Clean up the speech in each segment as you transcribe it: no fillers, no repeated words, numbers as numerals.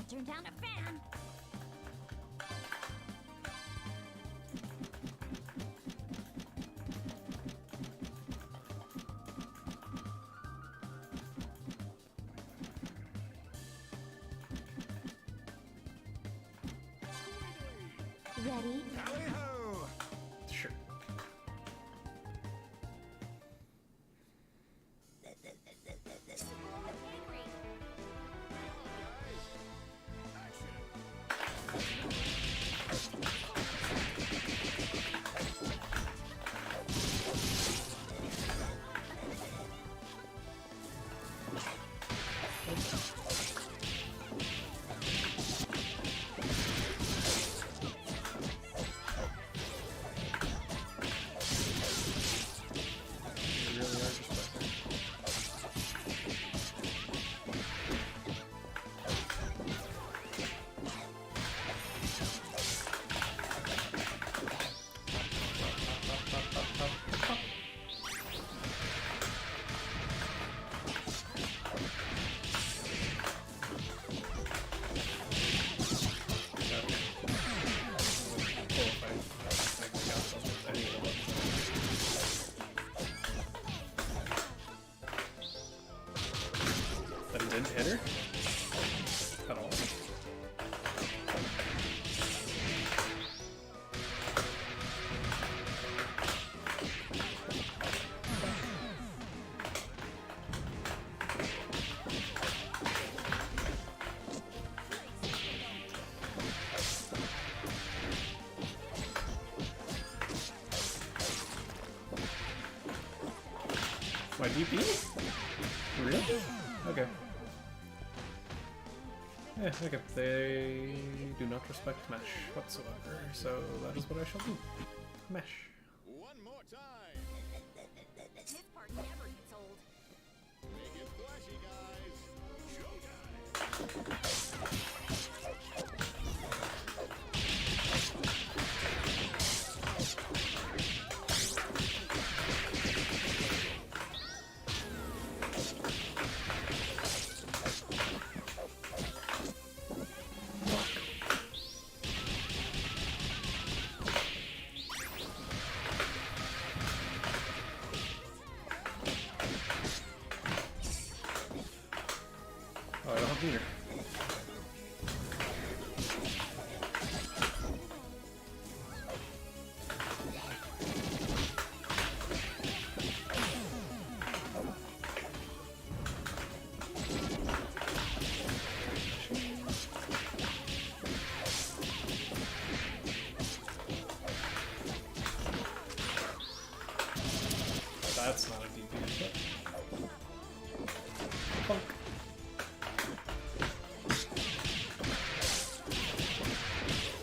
turn down a fan. Ready? Tally-ho! Sure. You really are just like that he didn't hit her at all. My DP? Really? Okay. Yeah, okay. They do not respect mesh whatsoever, so that is what I shall do. Mesh. One more time. This part never gets old. Make it flashy, guys. Showtime. Oh, I don't have meter. That's not a DP, but... Punk.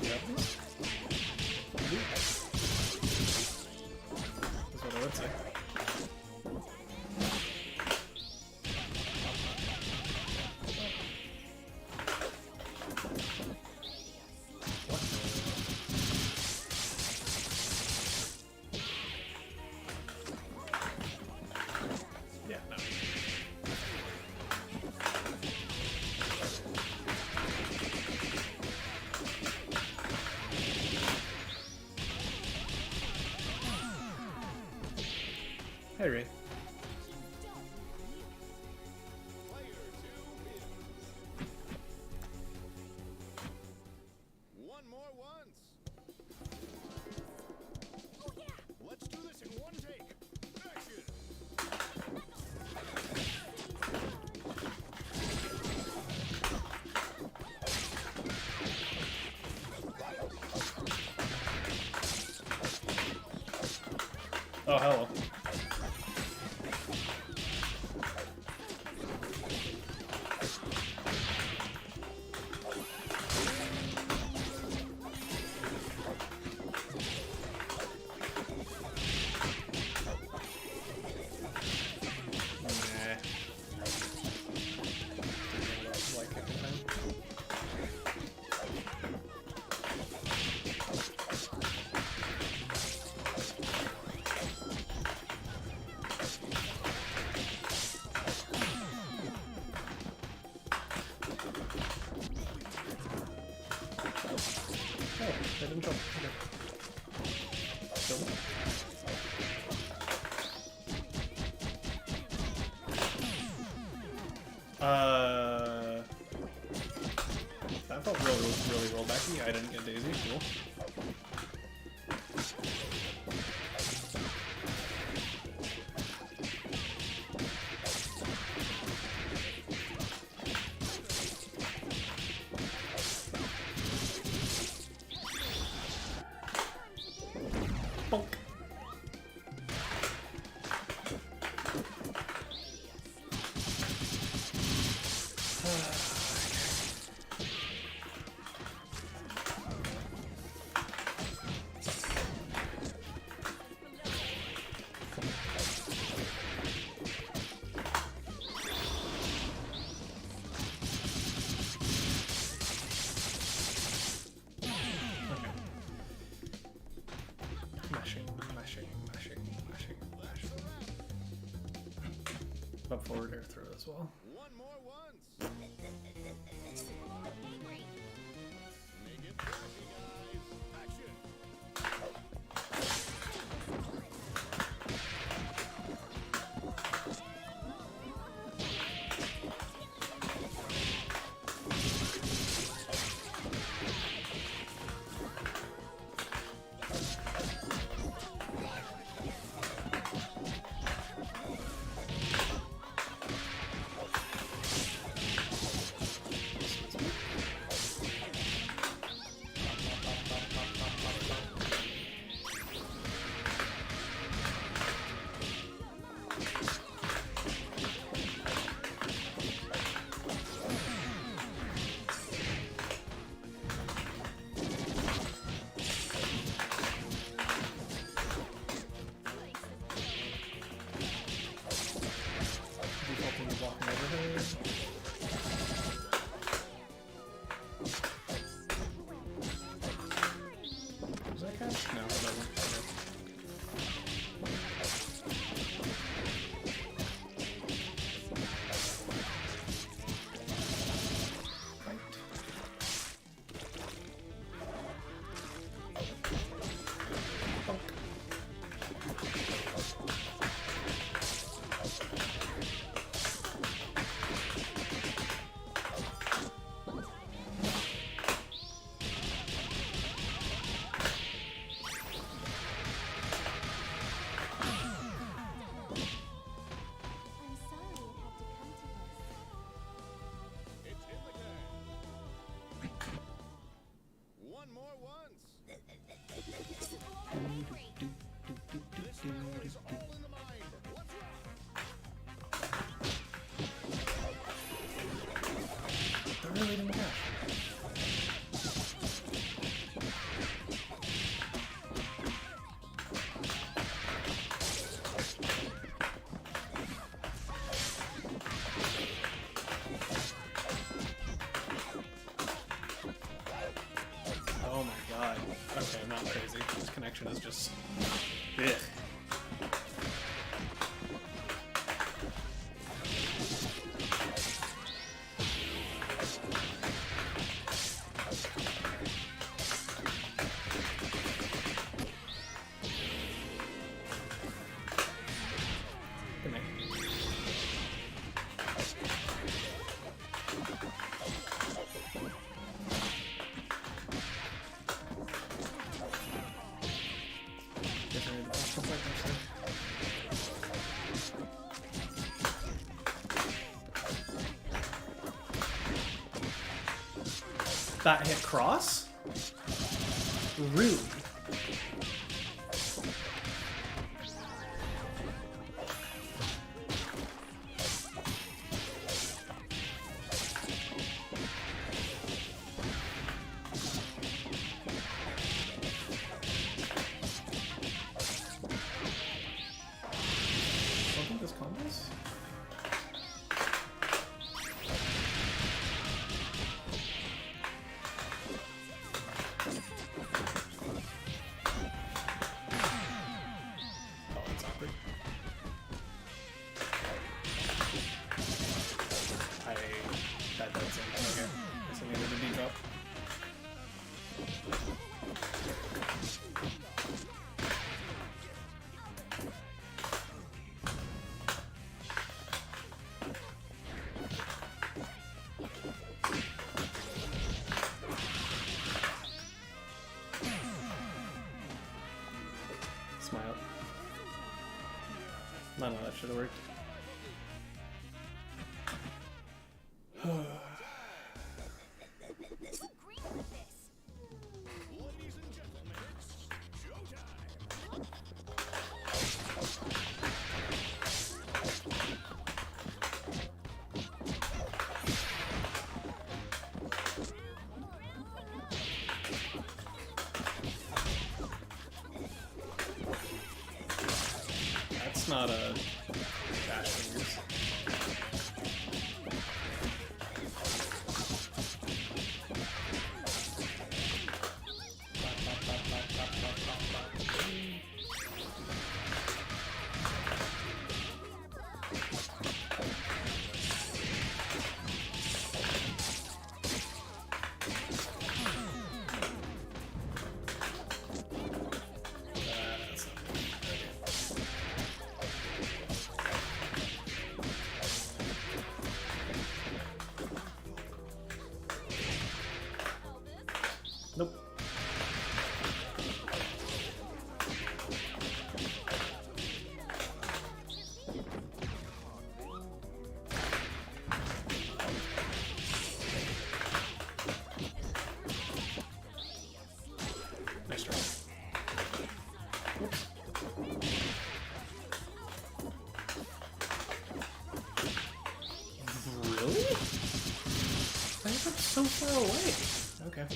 Yep. That's what I would say. What? Yeah, no. Hey, Ray. Player 2 wins. One more once. Oh yeah! Let's do this in one take. Action. Oh, hello. Nah. Like every time. didn't jump. Okay. Still. That felt really rollbacky. I didn't get Daisy. Cool. Bonk. Up forward air throw as well. One more once. Make it flashy, guys. Action. Does that count? No, it doesn't. Okay. Right. Bonk. I'm sorry it had to come to this. It's in the can. One more once. This battle is all in the mind. Let's rock. That really didn't catch. Oh my god. Okay, I'm not crazy. This connection is just... Ugh. Good night. Guess I need to pass the fight next time. That hit cross? Rude. I think this combos. Smile. None of that should have worked. Ladies and gentlemen, it's showtime. That's not a dash fingers. Nope. Nice try. Whoops. Really? I think I'm so far away. Okay.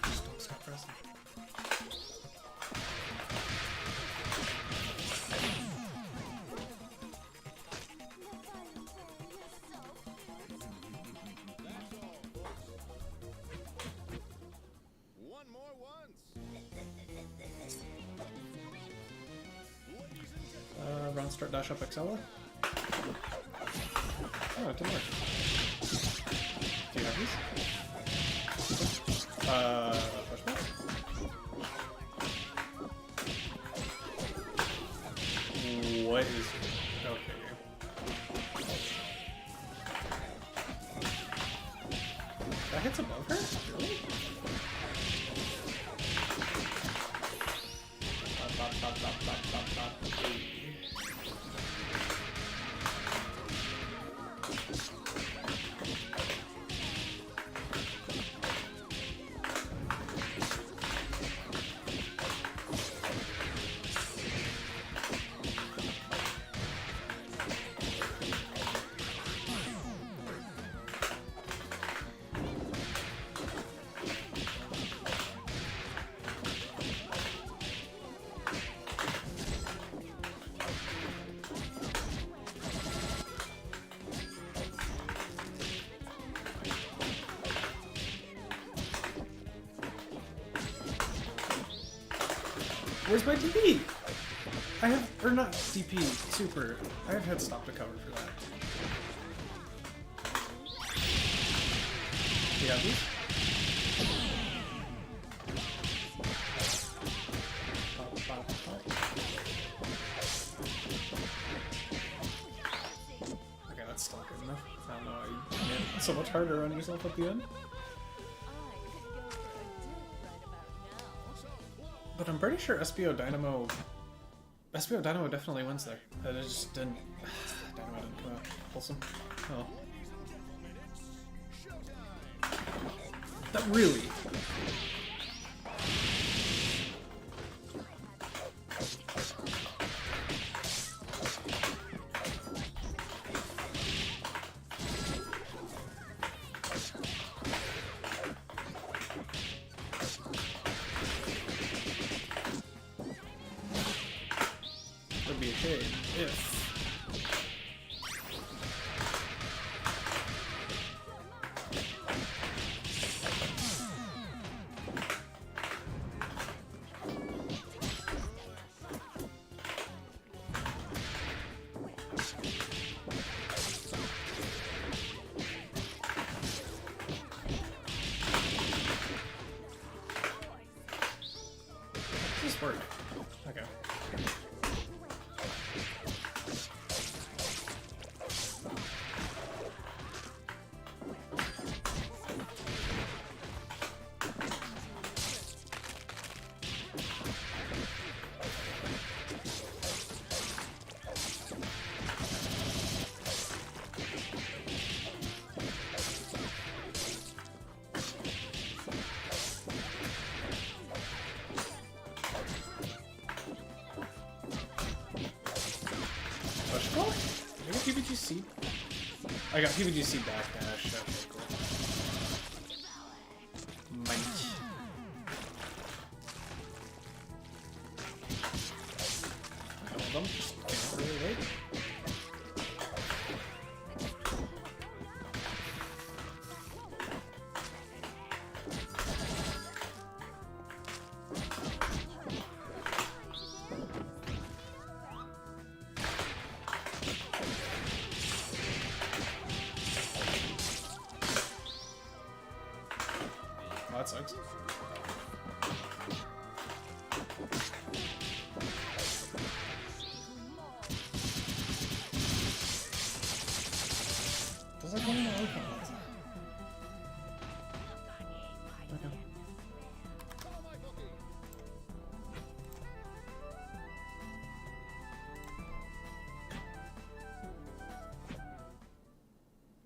Just don't stop pressing. One more once. Round start dash up Excella. Oh, it didn't work. Do you have these? Pushback? What is... Okay. That hits above her? Really? Where's my DP? I have, or not DP, super. I have had stop to cover for that. Do you have these? Okay, that's still good enough. I don't know why you made it so much harder on yourself at the end. But I'm pretty sure SBO Dynamo definitely wins there. It just didn't. Dynamo didn't come out wholesome. Oh. That really. Would be a shame if. This work. Okay. PVGC? I got PVGC backdash. Okay, cool. Might. Some of them just can't really wait. Oh, that sucks. Does that go in the open? Okay.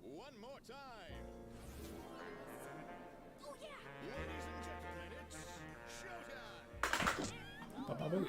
One more time. Ladies and gentlemen, it's showtime. Ba-ba-boo.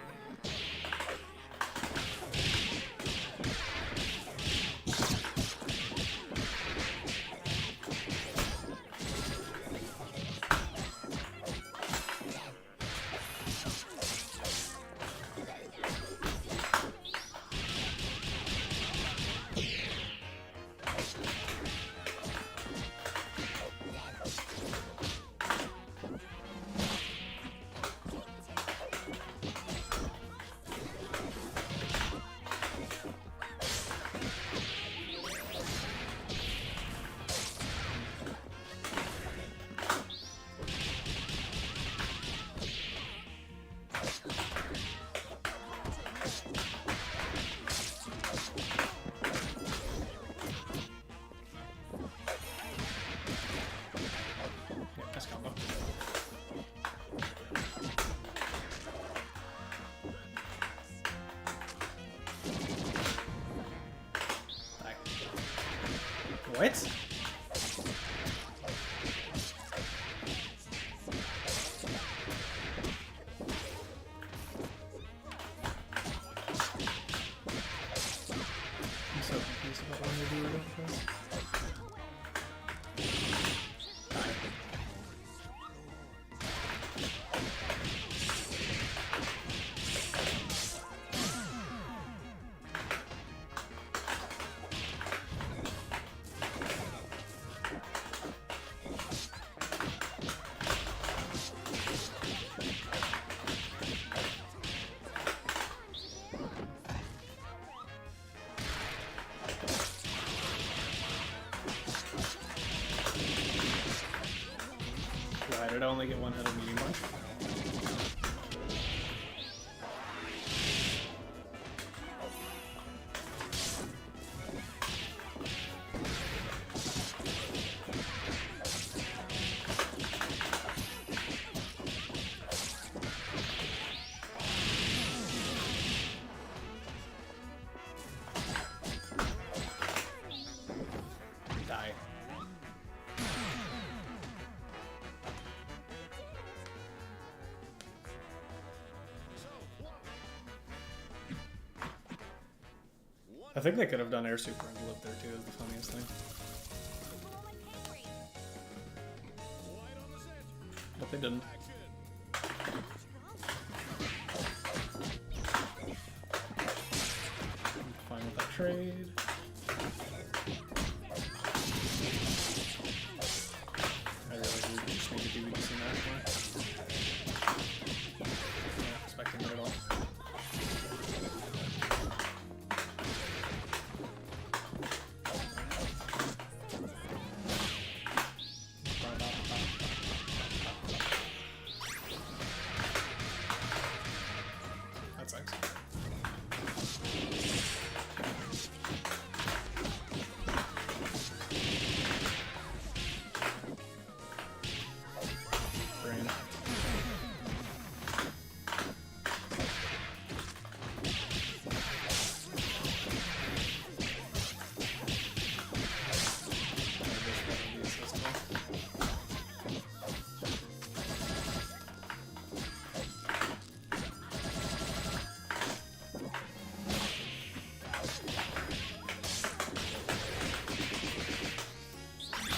Nice combo. Die. What? I'm so confused about when they do it with this. Die. Why did I only get one hit of medium punch? Die. I think they could have done air super and lived there too, is the funniest thing. White on the set. But they didn't. Action. I'm fine with that trade. I really do just need to do VGC match more. Not expecting it at all.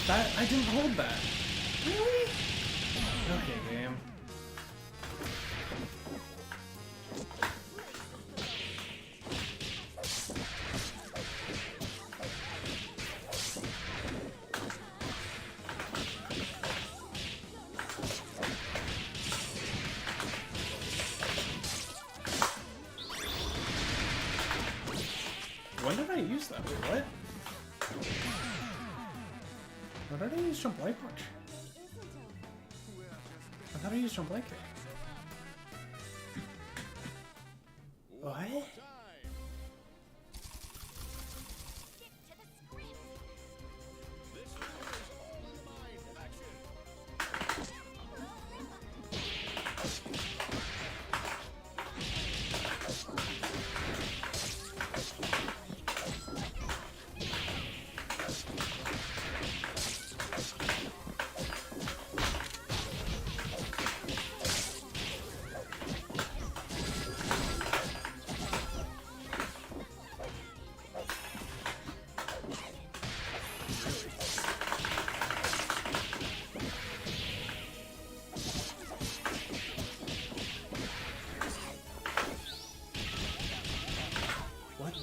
That I didn't hold that. Really? Okay, game. When did I use that? Wait, what? When did I use Jump Light Punch? I thought I used Jump Blanket. What? Time. Stick to the script. This round is all in the mind. Action. What?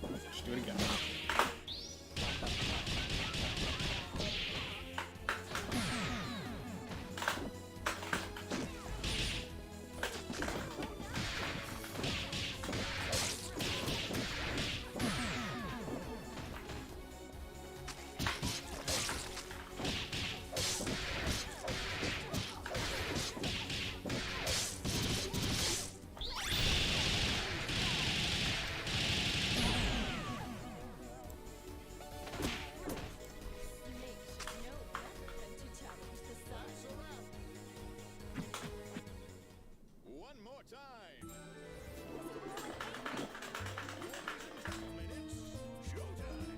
Alright, just do it again. One more time. 2 minutes. Showtime.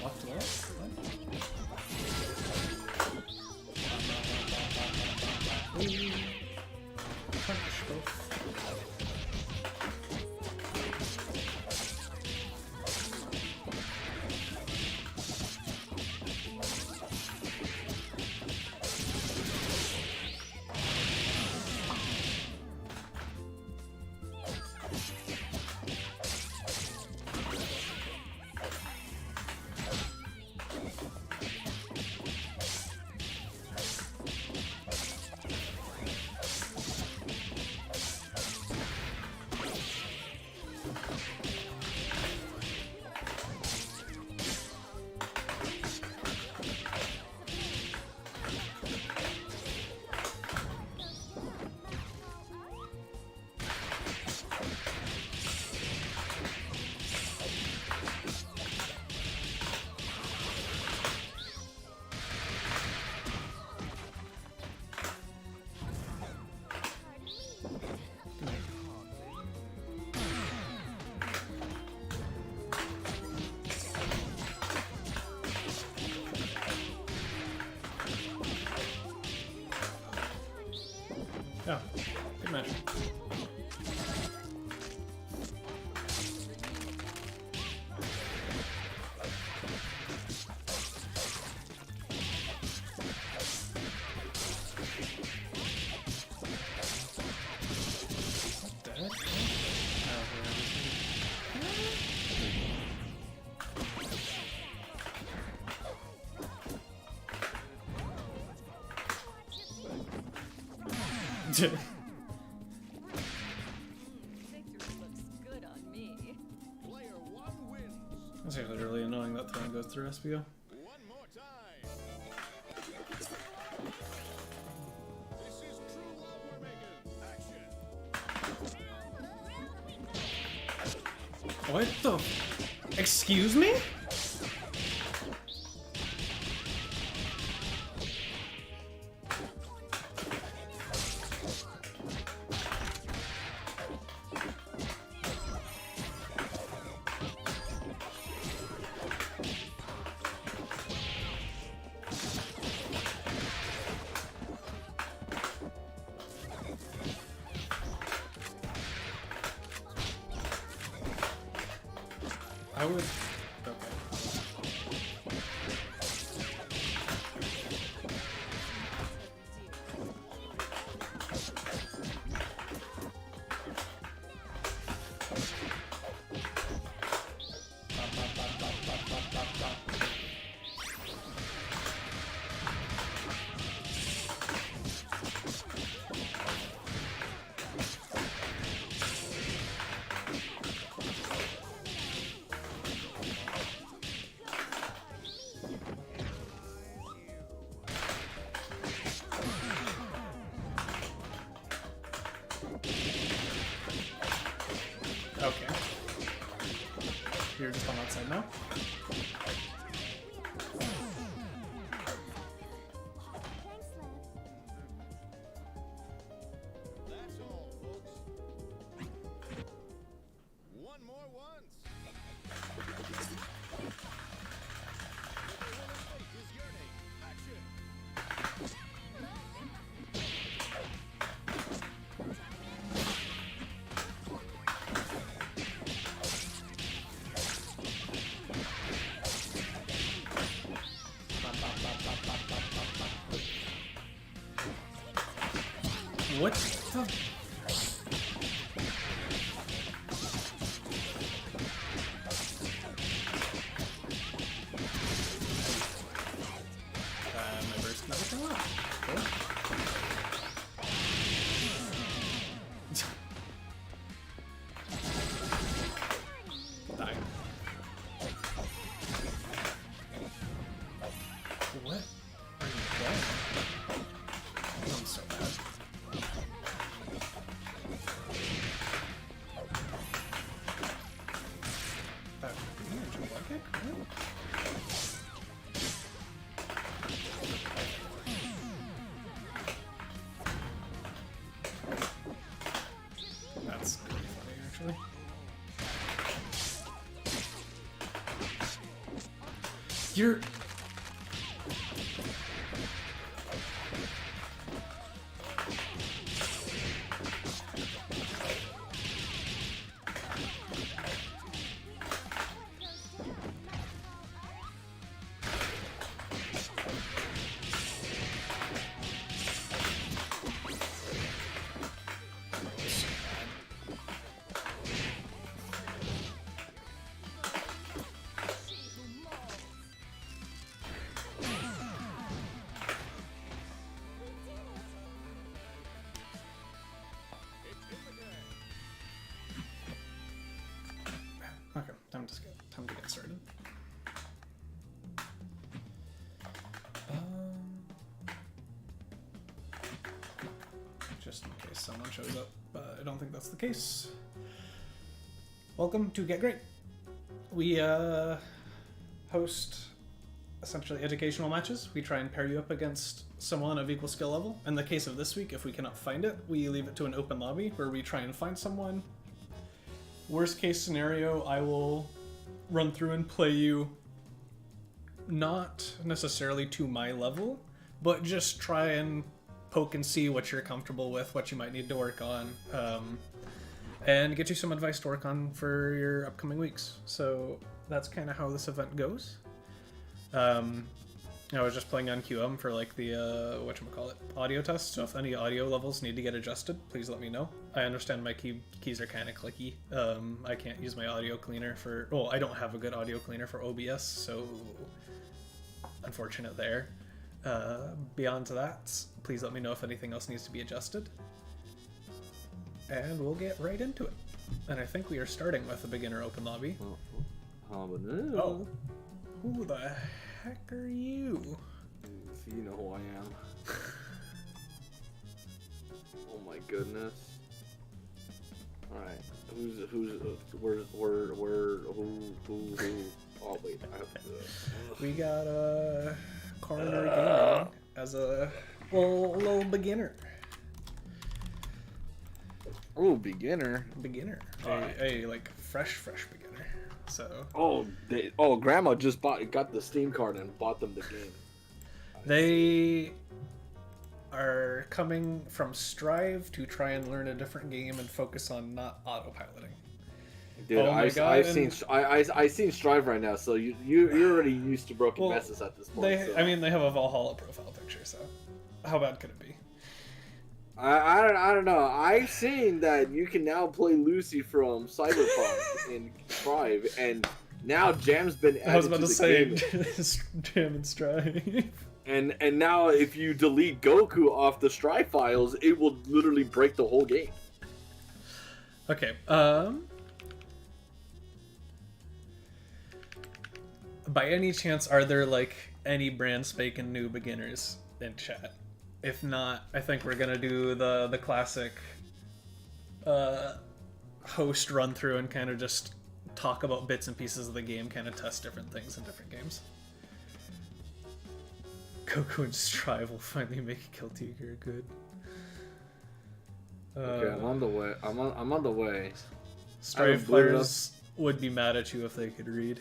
Left to left? Oh, good match. Dead? really annoying that thing goes through SBO. One more time. This is true love we're making. Action. What the? Excuse me? I would. Okay. Okay. You're just on that side now? Thanks, Lev. That's all, folks. One more once. What the hell is your name? Action. What the? My burst never came out. Cool. Die. What are you doing? I'm so bad. That damage, what? Really? That's really funny, actually. You're... Okay, time to get started. Just in case someone shows up, but I don't think that's the case. Welcome to Get Great. We host essentially educational matches. We try and pair you up against someone of equal skill level. In the case of this week, if we cannot find it, we leave it to an open lobby where we try and find someone. Worst case scenario, I will run through and play you not necessarily to my level, but just try and poke and see what you're comfortable with, what you might need to work on, and get you some advice to work on for your upcoming weeks. So that's kind of how this event goes. I was just playing on QM for like the whatchamacallit, audio test, so if any audio levels need to get adjusted, please let me know. I understand my keys are kind of clicky. I can't use my audio cleaner for, I don't have a good audio cleaner for OBS, so unfortunate there. Beyond that, please let me know if anything else needs to be adjusted. And we'll get right into it. And I think we are starting with a beginner open lobby. Habanero. Oh. Who the heck are you? So you know who I am. Oh my goodness. Alright. Who? Oh wait, I have to. We got Coroner Gaming as a little beginner. Oh, beginner. A like fresh beginner. So. Grandma just got the Steam card and bought them the game. They are coming from Strive to try and learn a different game and focus on not autopiloting. Dude, Oh my God, I've seen Strive right now, so you're already used to broken messes at this point. I mean, they have a Valhalla profile picture, so how bad could it be? I don't know. I've seen that you can now play Lucy from Cyberpunk in Strive, and now Jam's been added I was about to say game. Jam and Strive. And now if you delete Goku off the Strive files, it will literally break the whole game. Okay. By any chance, are there like any brand spanking new beginners in chat? If not, I think we're gonna do the classic host run through and kind of just talk about bits and pieces of the game, kind of test different things in different games. Goku and Strive will finally make Kill Tiger good. Okay, I'm on the way. I'm on the way. Strive players would be mad at you if they could read.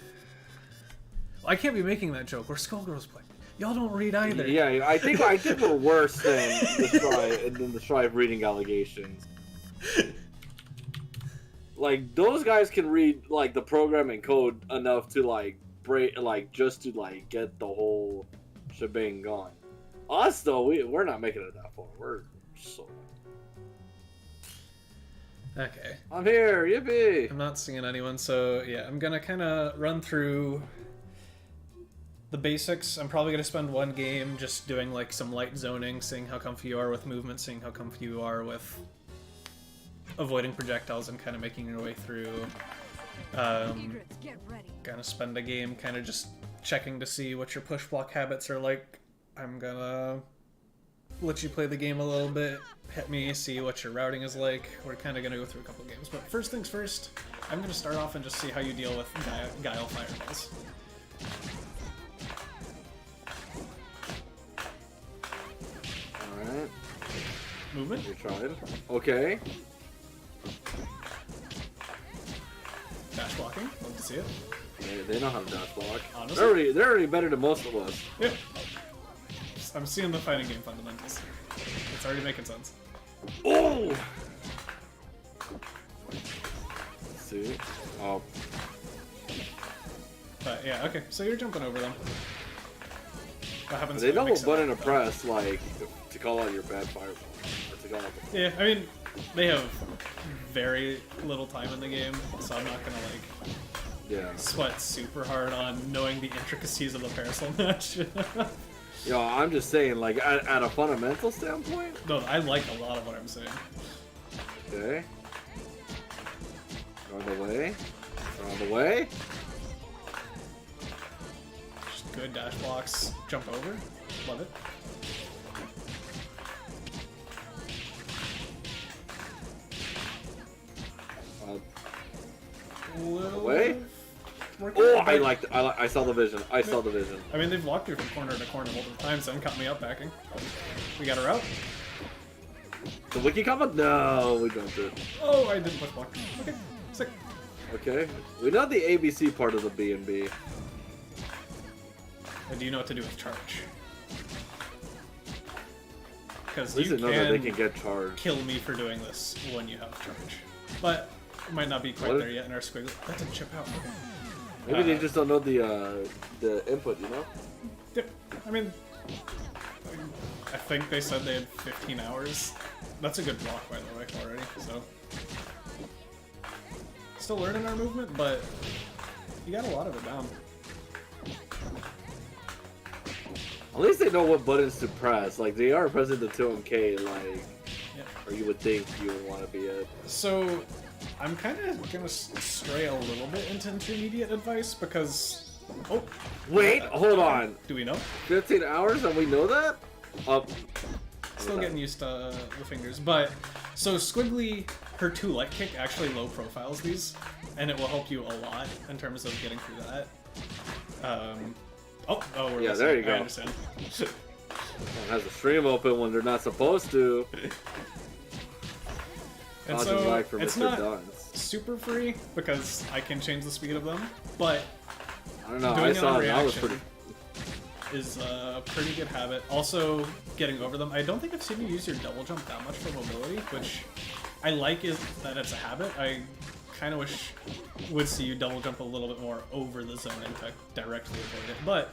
I can't be making that joke. We're Skullgirls play. Y'all don't read either. Yeah, I think we're worse than the Strive reading allegations. Like those guys can read like the programming code enough to like break, like just to like get the whole shebang going. Us though, we're not making it that far. We're so. Okay. I'm here, yippee! I'm not seeing anyone, so yeah, I'm gonna kind of run through the basics. I'm probably gonna spend one game just doing like some light zoning, seeing how comfy you are with movement, seeing how comfy you are with avoiding projectiles, and kind of making your way through. Gonna spend a game kind of just checking to see what your push block habits are like. I'm gonna let you play the game a little bit, hit me, see what your routing is like. We're kind of gonna go through a couple games, but first things first, I'm gonna start off and just see how you deal with Guile fireballs. Alright. Movement? You tried. Okay. Dash blocking. Love to see it. They know how to dash block. Honestly? They're already better than most of us. Yep. I'm seeing the fighting game fundamentals. It's already making sense. Oh! Let's see. Oh. But yeah, okay. So you're jumping over them. What happens? They if it know makes what it button to though? press, like, to call out your bad fireball. Or to call out the... Yeah, I mean, they have very little time in the game, so I'm not gonna like Yeah. sweat super hard on knowing the intricacies of the parasol match. Yo, I'm just saying, like, at a fundamental standpoint. No, I like a lot of what I'm saying. Okay. On the way. On the way. Just good dash blocks, jump over, love it. Little Away? working Oh, out, I but- liked. I saw the vision. I saw the vision. I mean, they've locked you from corner to corner multiple times and cut me up backing. We got her out. The wiki combo? No, we don't do it. Oh, I didn't push block. Okay, sick. Okay. We know the ABC part of the B&B. And do you know what to do with charge? Because At least you they know that they can can get charged. kill me for doing this when you have charge. But it might not be quite What? there yet in our squiggle. That didn't chip out. Okay. Maybe they just don't know the input, you know? Yep. I mean, I think they said they had 15 hours. That's a good block, by the way, already. So, still learning our movement, but you got a lot of it down. At least they know what buttons to press. Like, they are pressing the 2MK, like, Yeah. or you would think you would want to be at. So, I'm kind of gonna stray a little bit into intermediate advice because. Oh, Wait, hold on. do we know? 15 hours and we know that? Still getting used to the fingers, but so Squiggly, her 2 light kick actually low profiles these, and it will help you a lot in terms of getting through that. We're Yeah, missing. there you go. I understand. Someone has a stream open when they're not supposed to. And I'll so just like for it's Mr. not Duns. super free because I can change the speed of them, but I don't know. doing I it saw on that was reaction pretty. is a pretty good habit. Also, getting over them. I don't think I've seen you use your double jump that much for mobility, which I like is that it's a habit. I kind of wish would see you double jump a little bit more over the zoning to directly avoid it, but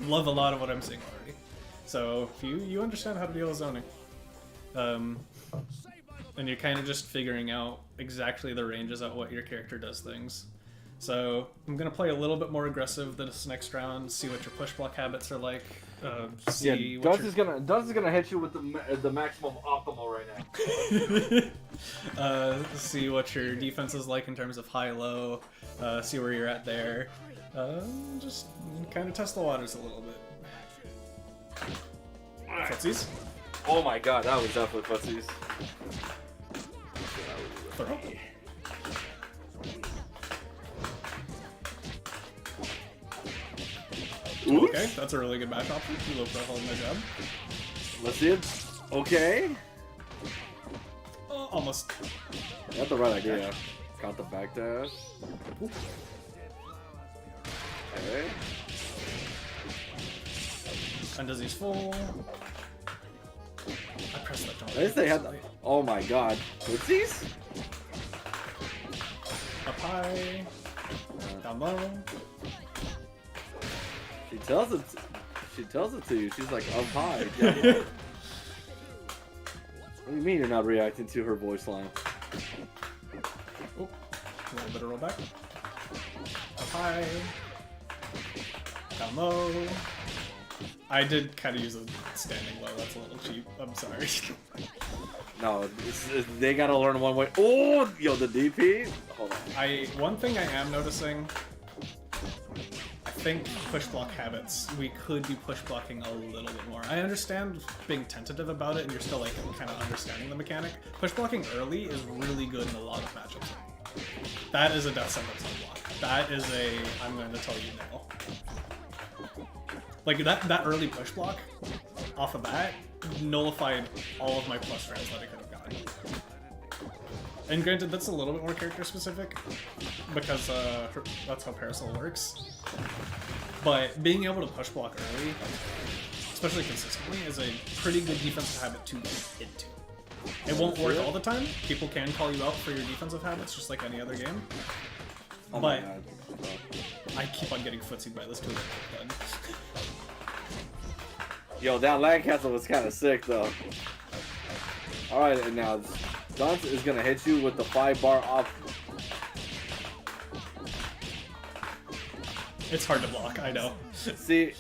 love a lot of what I'm seeing already. So if you understand how to deal with zoning. And you're kind of just figuring out exactly the ranges at what your character does things. So I'm gonna play a little bit more aggressive this next round, see what your push block habits are like. See what Duz is gonna hit you with the maximum optimal right now. see what your defense is like in terms of high-low. See where you're at there. Just kind of test the waters a little bit. Footsies. Oh my god, that was definitely footsies. Throw. Okay, that's a really good match option. You low profile in their job. Let's see it. Okay. Oh, almost. You got the right idea. Count the back dash. Okay. Undoes he's full. I pressed that jump. At least they had the... Oh my god. Footsies? Up high. Down low. She tells it. She tells it to you. She's like up high. Down low. What do you mean you're not reacting to her voice line? Oh, a little bit of roll back. Up high. Down low. I did kind of use a standing low. That's a little cheap. I'm sorry. No, they gotta learn one way. Oh, yo, the DP. Hold on. One thing I am noticing. I think push block habits. We could be push blocking a little bit more. I understand being tentative about it, and you're still like kind of understanding the mechanic. Push blocking early is really good in a lot of matchups. That is a death sentence on block. That is a I'm going to tell you now. Like that early push block off of that nullified all of my plus rounds that I could have gotten. And granted, that's a little bit more character specific because that's how Parasol works. But being able to push block early, especially consistently, is a pretty good defensive habit to get into. It won't work all the time. People can call you out for your defensive habits, just like any other game. Oh But my god. I keep on getting footsied by this too. Yo, that land castle was kind of sick though. All right, and now Dunce is gonna hit you with the 5-bar off. It's hard to block, I know. See,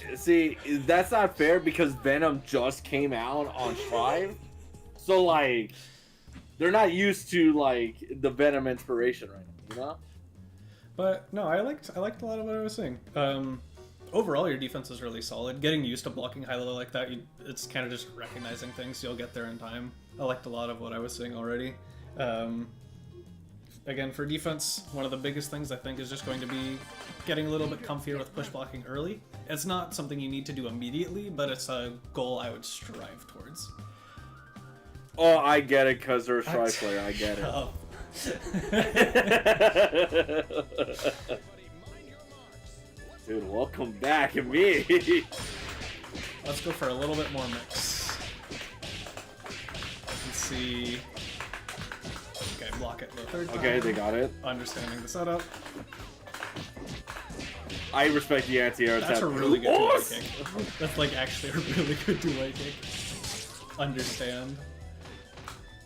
that's not fair because Venom just came out on Strive, so like, they're not used to like the Venom inspiration right now, you know? But no, I liked a lot of what I was seeing. Overall, your defense is really solid. Getting used to blocking high-low like that, it's kind of just recognizing things. You'll get there in time. I liked a lot of what I was seeing already. Again, for defense, one of the biggest things I think is just going to be getting a little bit comfier with push blocking early. It's not something you need to do immediately, but it's a goal I would strive towards. Oh, I get it, cause they're a Strive player. I get it. Oh. Dude, welcome back, me. Let's go for a little bit more mix. Let's see. Okay, block it the third time. Okay, they got it. Understanding the setup. I respect the anti-air attack. That's a really good Oh! two-way kick. That's like actually a really good two-way kick. Understand.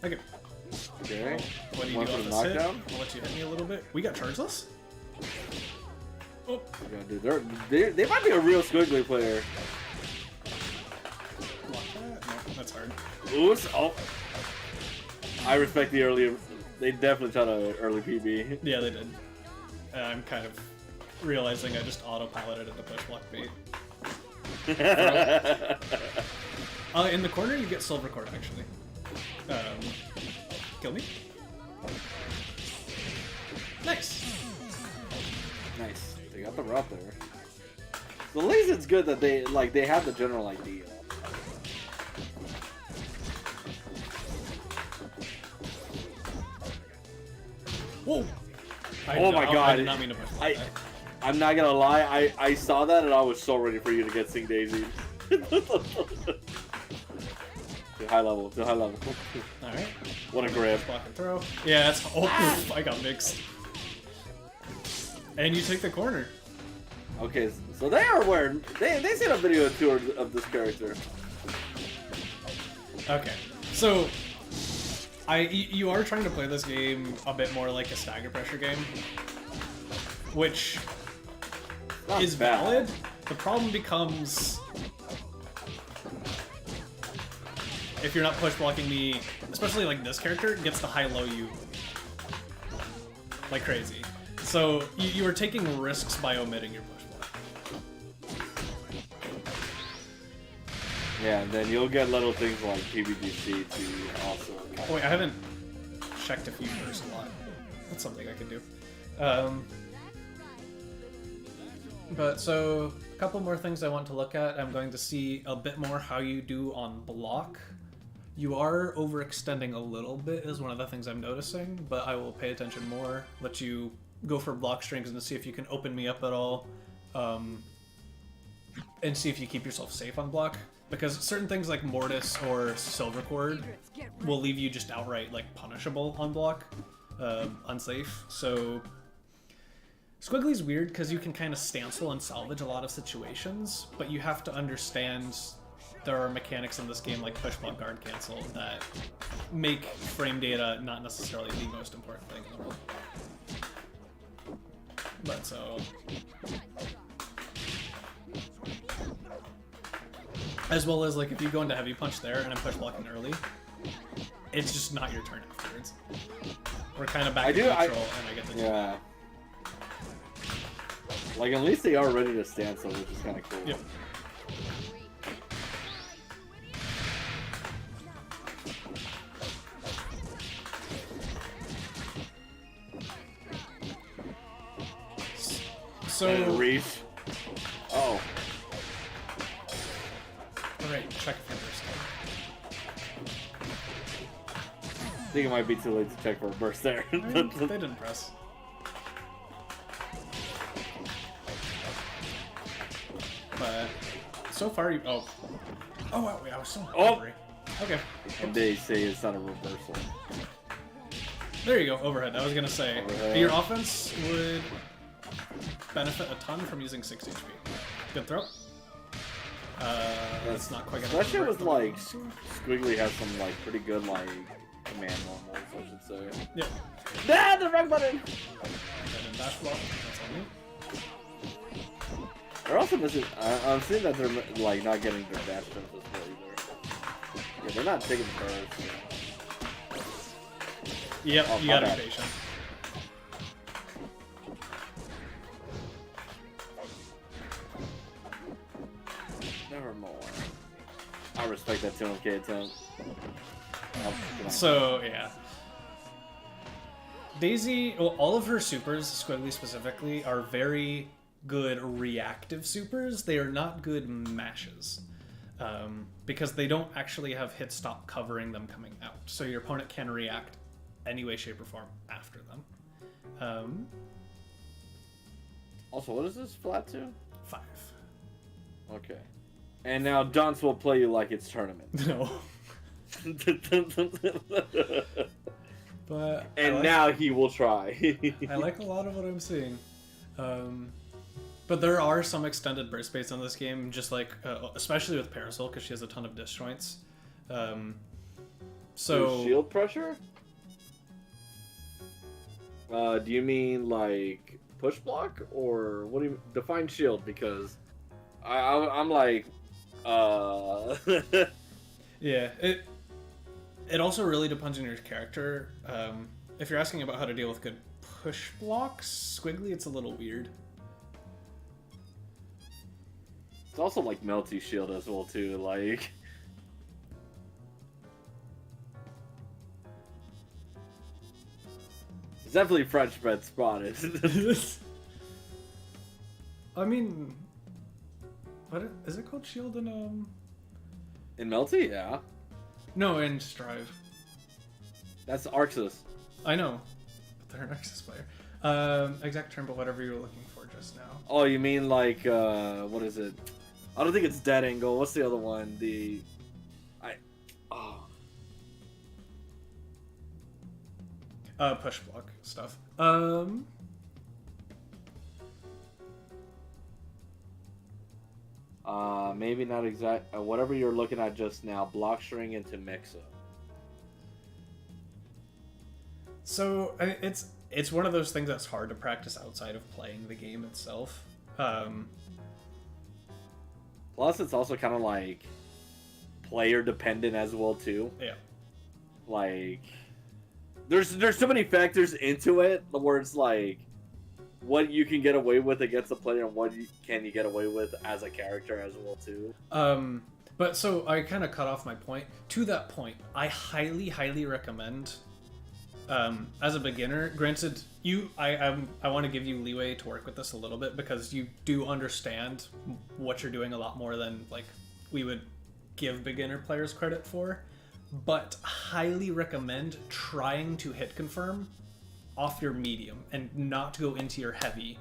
Okay. Okay. What do you One do for on the this hit? knockdown. I'll let you hit me a little bit. We got chargeless? Oh. Yeah, dude, they might be a real Skullgirls player. Block that? No, that's hard. Oops. Oh. I respect the early They definitely tried to early PB. Yeah, they did. I'm kind of realizing I just autopiloted into push block bait. In the corner, you get silver cord, actually. Kill me. Nice. Nice. They got the route there. So at least it's good that they have the general idea. Whoa! Oh my god! I did not mean to push block that. I'm not gonna lie. I saw that and I was so ready for you to get Sing Daisy. To high level. To high level. All right. What a grab. Block and throw. Yeah, that's. Oh, oof, I got mixed. And you take the corner. Okay, so they are aware. They seen a video or two of this character. Okay, so you are trying to play this game a bit more like a stagger pressure game, which Not is bad. valid. The problem becomes if you're not push blocking me, especially like this character gets the high low you like crazy. So you are taking risks by omitting your push block. Yeah, and then you'll get little things like PBGC to also. Oh, wait, I haven't checked if you burst a lot. That's something I can do. But so, a couple more things I want to look at. I'm going to see a bit more how you do on block. You are overextending a little bit is one of the things I'm noticing, but I will pay attention more, let you go for block strings and see if you can open me up at all, and see if you keep yourself safe on block. Because certain things like Mortis or Silver Cord will leave you just outright like punishable on block, unsafe. So Squiggly's weird because you can kind of stancel and salvage a lot of situations, but you have to understand there are mechanics in this game like push block guard cancel that make frame data not necessarily the most important thing in the world. But so, as well as like if you go into heavy punch there and I'm push blocking early, it's just not your turn afterwards. We're kind of back to neutral and I get the Yeah. Like at least they are ready to stand, so which is kind of cool. Yep. So Reef. Oh. Alright, check for burst. I think it might be too late to check for a burst there. They didn't press. But so far you oh wow, wait, I was so hungry. Okay. And they say it's not a reversal. There you go, overhead. I was gonna say Overhead. your offense would benefit a ton from using 6 HP. Good throw. That's not quite gonna That shit was convert. like Squiggly has some like pretty good like command normals, I should say. Yep. Ah, the wrong button. And then dash block. That's on me. They're also missing. I'm seeing that they're like not getting their dash jumps as well either. Yeah, they're not taking the burst. Yep, Oh, you my gotta bad. be patient. Nevermore. I respect that 200k attempt. Oh, come on. So, yeah. Daisy, well, all of her supers, Squiggly specifically, are very good reactive supers. They are not good mashes. Because they don't actually have hit stop covering them coming out. So your opponent can react any way, shape, or form after them. Also, what is this flat to? 5. Okay. And now Dunce will play you like it's tournament. No. But And I like, now he will try. I like a lot of what I'm seeing. But there are some extended burst baits on this game, just like, especially with Parasol, because she has a ton of disjoints. So shield pressure? Do you mean like push block, or what do you define shield? Because I'm like, yeah, it also really depends on your character. if you're asking about how to deal with good push blocks, Squiggly, it's a little weird. It's also like Melty Shield as well too, like. It's definitely French bread spotted. I mean, is it called Shield in In Melty, yeah. No, in Strive. That's Arxis. I know, but they're an Nexus player. Exact term, but whatever you were looking for just now. Oh, you mean like what is it? I don't think it's Dead Angle. What's the other one? Push block stuff. Maybe not exact. Whatever you're looking at just now, block string into Mixa. So it's one of those things that's hard to practice outside of playing the game itself. Plus, it's also kind of like player dependent as well too. Yeah. Like, there's so many factors into it where it's like what you can get away with against a player and what can you get away with as a character as well too. But so I kind of cut off my point. To that point, I highly recommend. As a beginner, granted, I want to give you leeway to work with this a little bit because you do understand what you're doing a lot more than like we would give beginner players credit for, but highly recommend trying to hit confirm off your medium and not go into your heavy.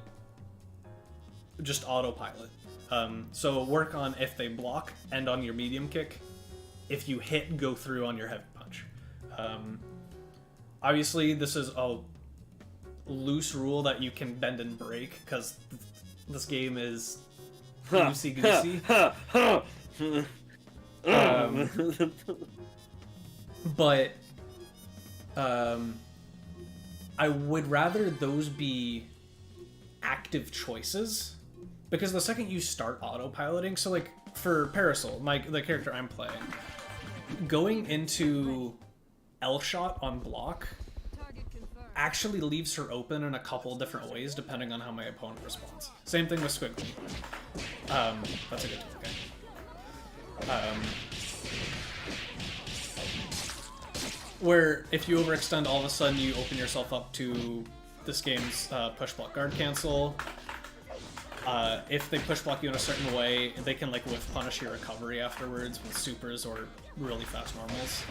Just autopilot. So work on if they block and on your medium kick. If you hit, go through on your heavy punch. Obviously, this is a loose rule that you can bend and break because this game is loosey-goosey. But I would rather those be active choices because the second you start autopiloting, so like for Parasol, the character I'm playing, going into L-shot on block actually leaves her open in a couple different ways depending on how my opponent responds. Same thing with Squiggly. That's a good okay. Where if you overextend, all of a sudden you open yourself up to this game's push block guard cancel. If they push block you in a certain way, they can like whiff punish your recovery afterwards with supers or really fast normals.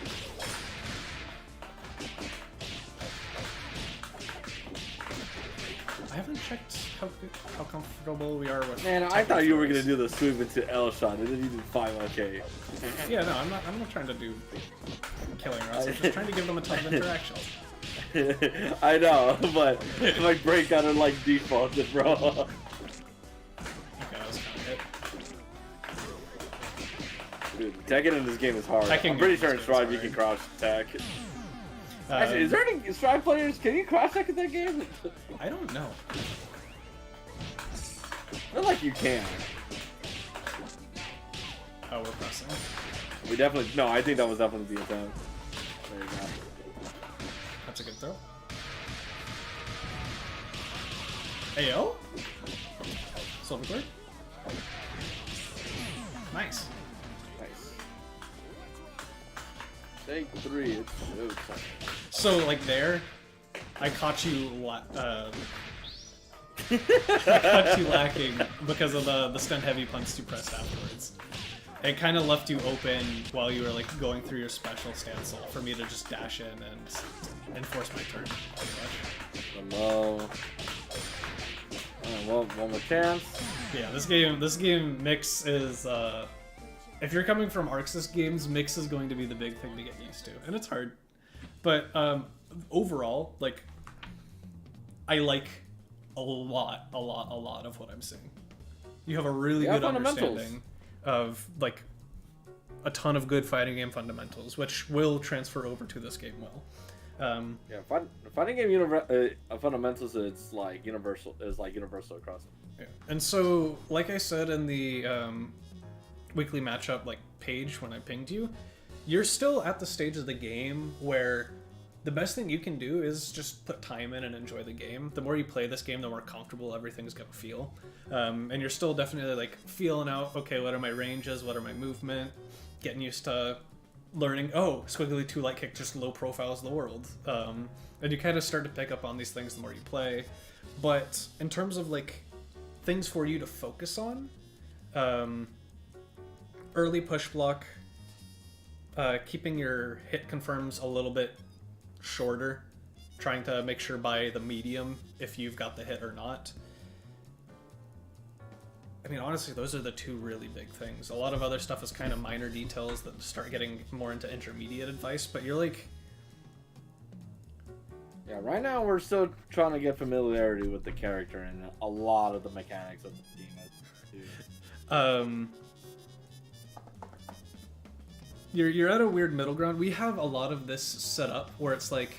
I haven't checked how comfortable we are with. Man, I thought you were gonna do the sweep into L shot. It didn't even 5-1K. Yeah, no, I'm not trying to do killing routes. I'm just trying to give them a ton of interaction. I know, but my break got it like defaulted, bro. Okay, that was kind of it. Dude, tagging in this game is hard. I'm pretty sure in Strive you can crouch attack. Actually, is there any Strive players? Can you crouch attack in that game? I don't know. I feel like you can. Oh, we're pressing. We definitely. No, I think that was definitely the attempt. There you go. That's a good throw. Ayo? Silver Bird? Nice. Nice. Take 3. It's showtime. So, like there, I caught you. I caught you lacking because of the stun heavy punch you pressed afterwards. It kind of left you open while you were like going through your special stance for me to just dash in and enforce my turn. Hello. One more chance. Yeah, this game mix is if you're coming from Arxis games, mix is going to be the big thing to get used to, and it's hard. But overall, like I like a lot of what I'm seeing. You have a really good understanding of like a ton of good fighting game fundamentals, which will transfer over to this game well. Yeah, fighting game fundamentals it's like universal across. Yeah. And so, like I said in the weekly matchup like page when I pinged you, you're still at the stage of the game where the best thing you can do is just put time in and enjoy the game. The more you play this game, the more comfortable everything's gonna feel. And you're still definitely like feeling out, okay, what are my ranges, what are my movement, getting used to learning, oh, Squiggly 2 light kick just low profiles the world. And you kind of start to pick up on these things the more you play. But in terms of like things for you to focus on, early push block, keeping your hit confirms a little bit shorter, trying to make sure by the medium if you've got the hit or not. I mean, honestly, those are the two really big things. A lot of other stuff is kind of minor details that start getting more into intermediate advice, but you're like... Yeah, right now we're still trying to get familiarity with the character and a lot of the mechanics of the game. You're at a weird middle ground. We have a lot of this set up where it's like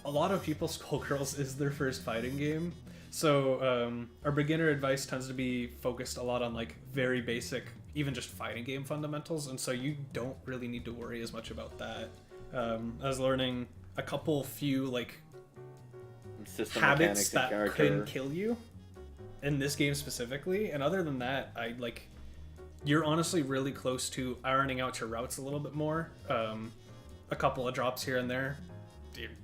a lot of people's Skullgirls is their first fighting game. So our beginner advice tends to be focused a lot on like very basic, even just fighting game fundamentals, and so you don't really need to worry as much about that. I was learning a few like System habits that character. can kill you in this game specifically, and other than that, I like you're honestly really close to ironing out your routes a little bit more. A couple of drops here and there.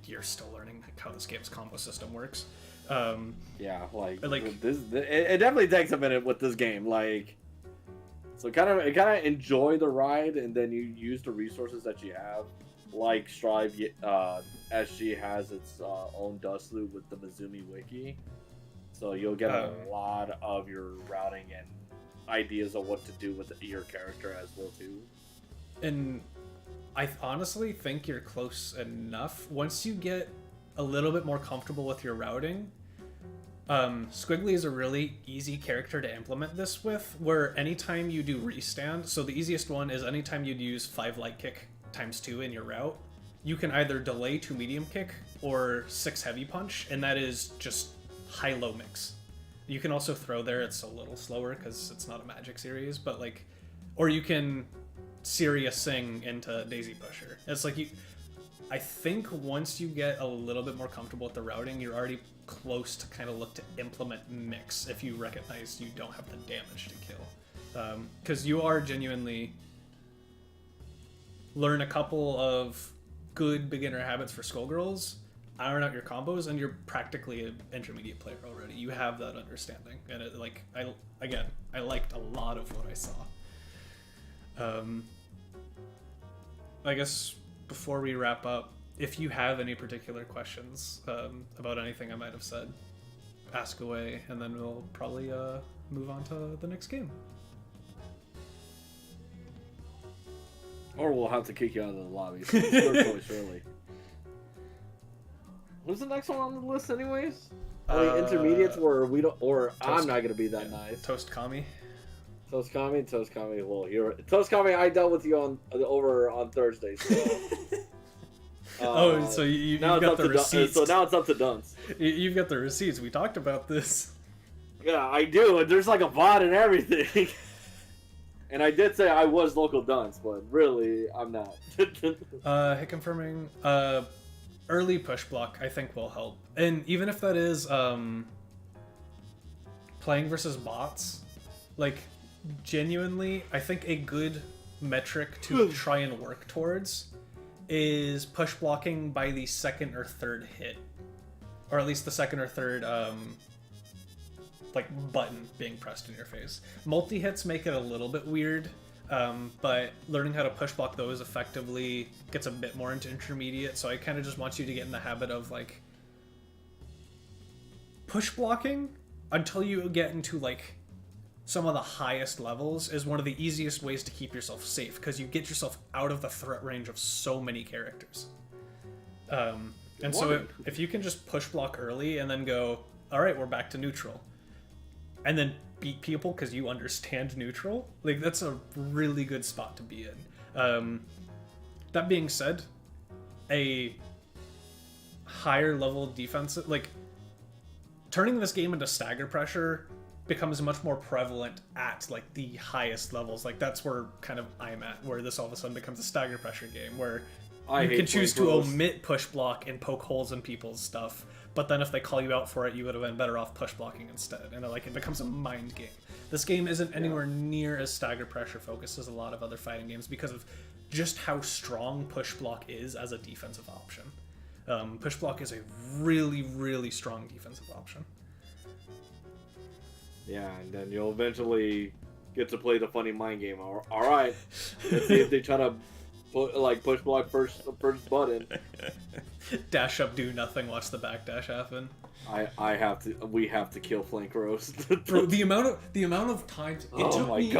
You're still learning how this game's combo system works. Yeah, like this, it definitely takes a minute with this game. Like, so kind of enjoy the ride, and then you use the resources that you have. Like Strive, SG has its own dust loop with the Mizumi Wiki, so you'll get a lot of your routing and ideas of what to do with your character as well too. And I honestly think you're close enough. Once you get a little bit more comfortable with your routing, Squiggly is a really easy character to implement this with, where anytime you do restand, so the easiest one is anytime you'd use 5 light kick times 2 in your route, you can either delay to medium kick or 6 heavy punch, and that is just high-low mix. You can also throw there, it's a little slower because it's not a magic series, but like, or you can Syria Sing into Daisy Pusher. It's like I think once you get a little bit more comfortable with the routing, you're already close to kind of look to implement mix if you recognize you don't have the damage to kill. Because you are genuinely learn a couple of good beginner habits for Skullgirls, iron out your combos, and you're practically an intermediate player already. You have that understanding, and it, like I liked a lot of what I saw. I guess before we wrap up, if you have any particular questions about anything I might have said, ask away, and then we'll probably move on to the next game. Or we'll have to kick you out of the lobby. So it's your choice, really. What's the next one on the list, anyways? Intermediates, where we don't, or I'm not gonna be that nice. Toast Kami. Toast Kami. Well, Toast Kami. I dealt with you over on Thursday. So, so you've got the receipts. So now it's up to Dunce. You've got the receipts. We talked about this. Yeah, I do. And there's like a bot and everything. And I did say I was local Dunce, but really, I'm not. Hit confirming. Early push block, I think, will help. And even if that is playing versus bots, like, genuinely, I think a good metric to try and work towards is push blocking by the second or third hit. Or at least the second or third like button being pressed in your face. Multi-hits make it a little bit weird, but learning how to push block those effectively gets a bit more into intermediate, so I kind of just want you to get in the habit of like push blocking until you get into like some of the highest levels is one of the easiest ways to keep yourself safe, because you get yourself out of the threat range of so many characters. And so if you can just push block early and then go, all right, we're back to neutral, and then beat people because you understand neutral, like, that's a really good spot to be in. That being said, a higher level defensive, like, turning this game into stagger pressure becomes much more prevalent at like the highest levels. Like, that's where kind of I'm at, where this all of a sudden becomes a stagger pressure game, where You hate can choose to flamethrowers. omit push block and poke holes in people's stuff, but then if they call you out for it, you would have been better off push blocking instead. And it becomes a mind game. This game isn't anywhere near as stagger pressure focused as a lot of other fighting games because of just how strong push block is as a defensive option. Push block is a really, really strong defensive option. Yeah, and then you'll eventually get to play the funny mind game. All right, let's see if they try to push block first button. Dash up, do nothing, watch the backdash happen. We have to kill flank roast. Bro, the amount of times it took me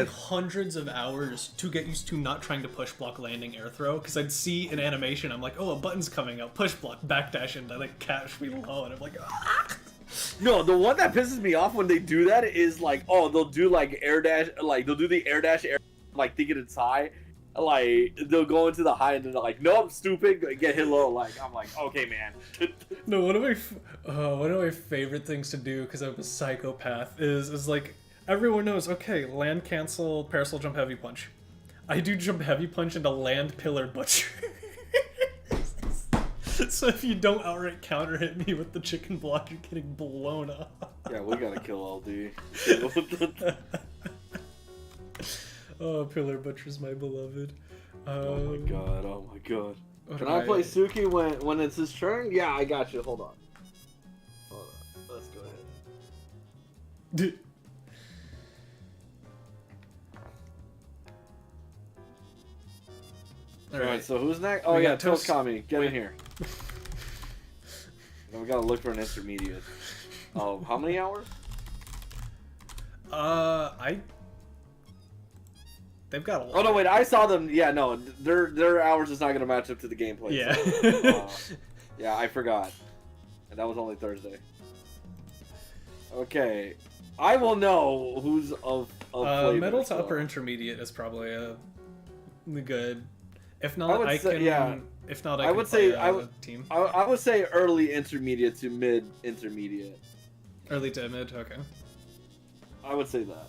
hundreds of hours to get used to not trying to push block landing air throw, because I'd see an animation, I'm like, oh, a button's coming up, push block, backdash, and I catch me low, and I'm like, ah! No, the one that pisses me off when they do that is they'll do air dash, they'll do the air dash, thinking it's high. They'll go into the high and then they're like, nope, stupid, get hit low. I'm like, okay, man. No, one of my favorite things to do, because I'm a psychopath, is everyone knows, okay, land cancel, parasol jump heavy punch. I do jump heavy punch into land pillar butcher. So if you don't outright counter hit me with the chicken block, you're getting blown up. Yeah, we gotta kill LD. Oh, Pillar Butcher's my beloved. Oh my god, oh my god. What Can do I play Suki when it's his turn? Yeah, I got you. Hold on. Let's go ahead. Alright, so who's next? Oh, yeah, Toast Kami. Get in here. Then we gotta look for an intermediate. Oh, how many hours? They've got a lot. Oh no, wait! I saw them. Yeah, no, their hours is not gonna match up to the gameplay. Yeah. So, yeah, I forgot, and that was only Thursday. Okay, I will know who's of flavor, middle to so. upper intermediate is probably good. If not, I say, can. Yeah. If not, I would say I would team. I would say early intermediate to mid intermediate. Early to mid. Okay. I would say that.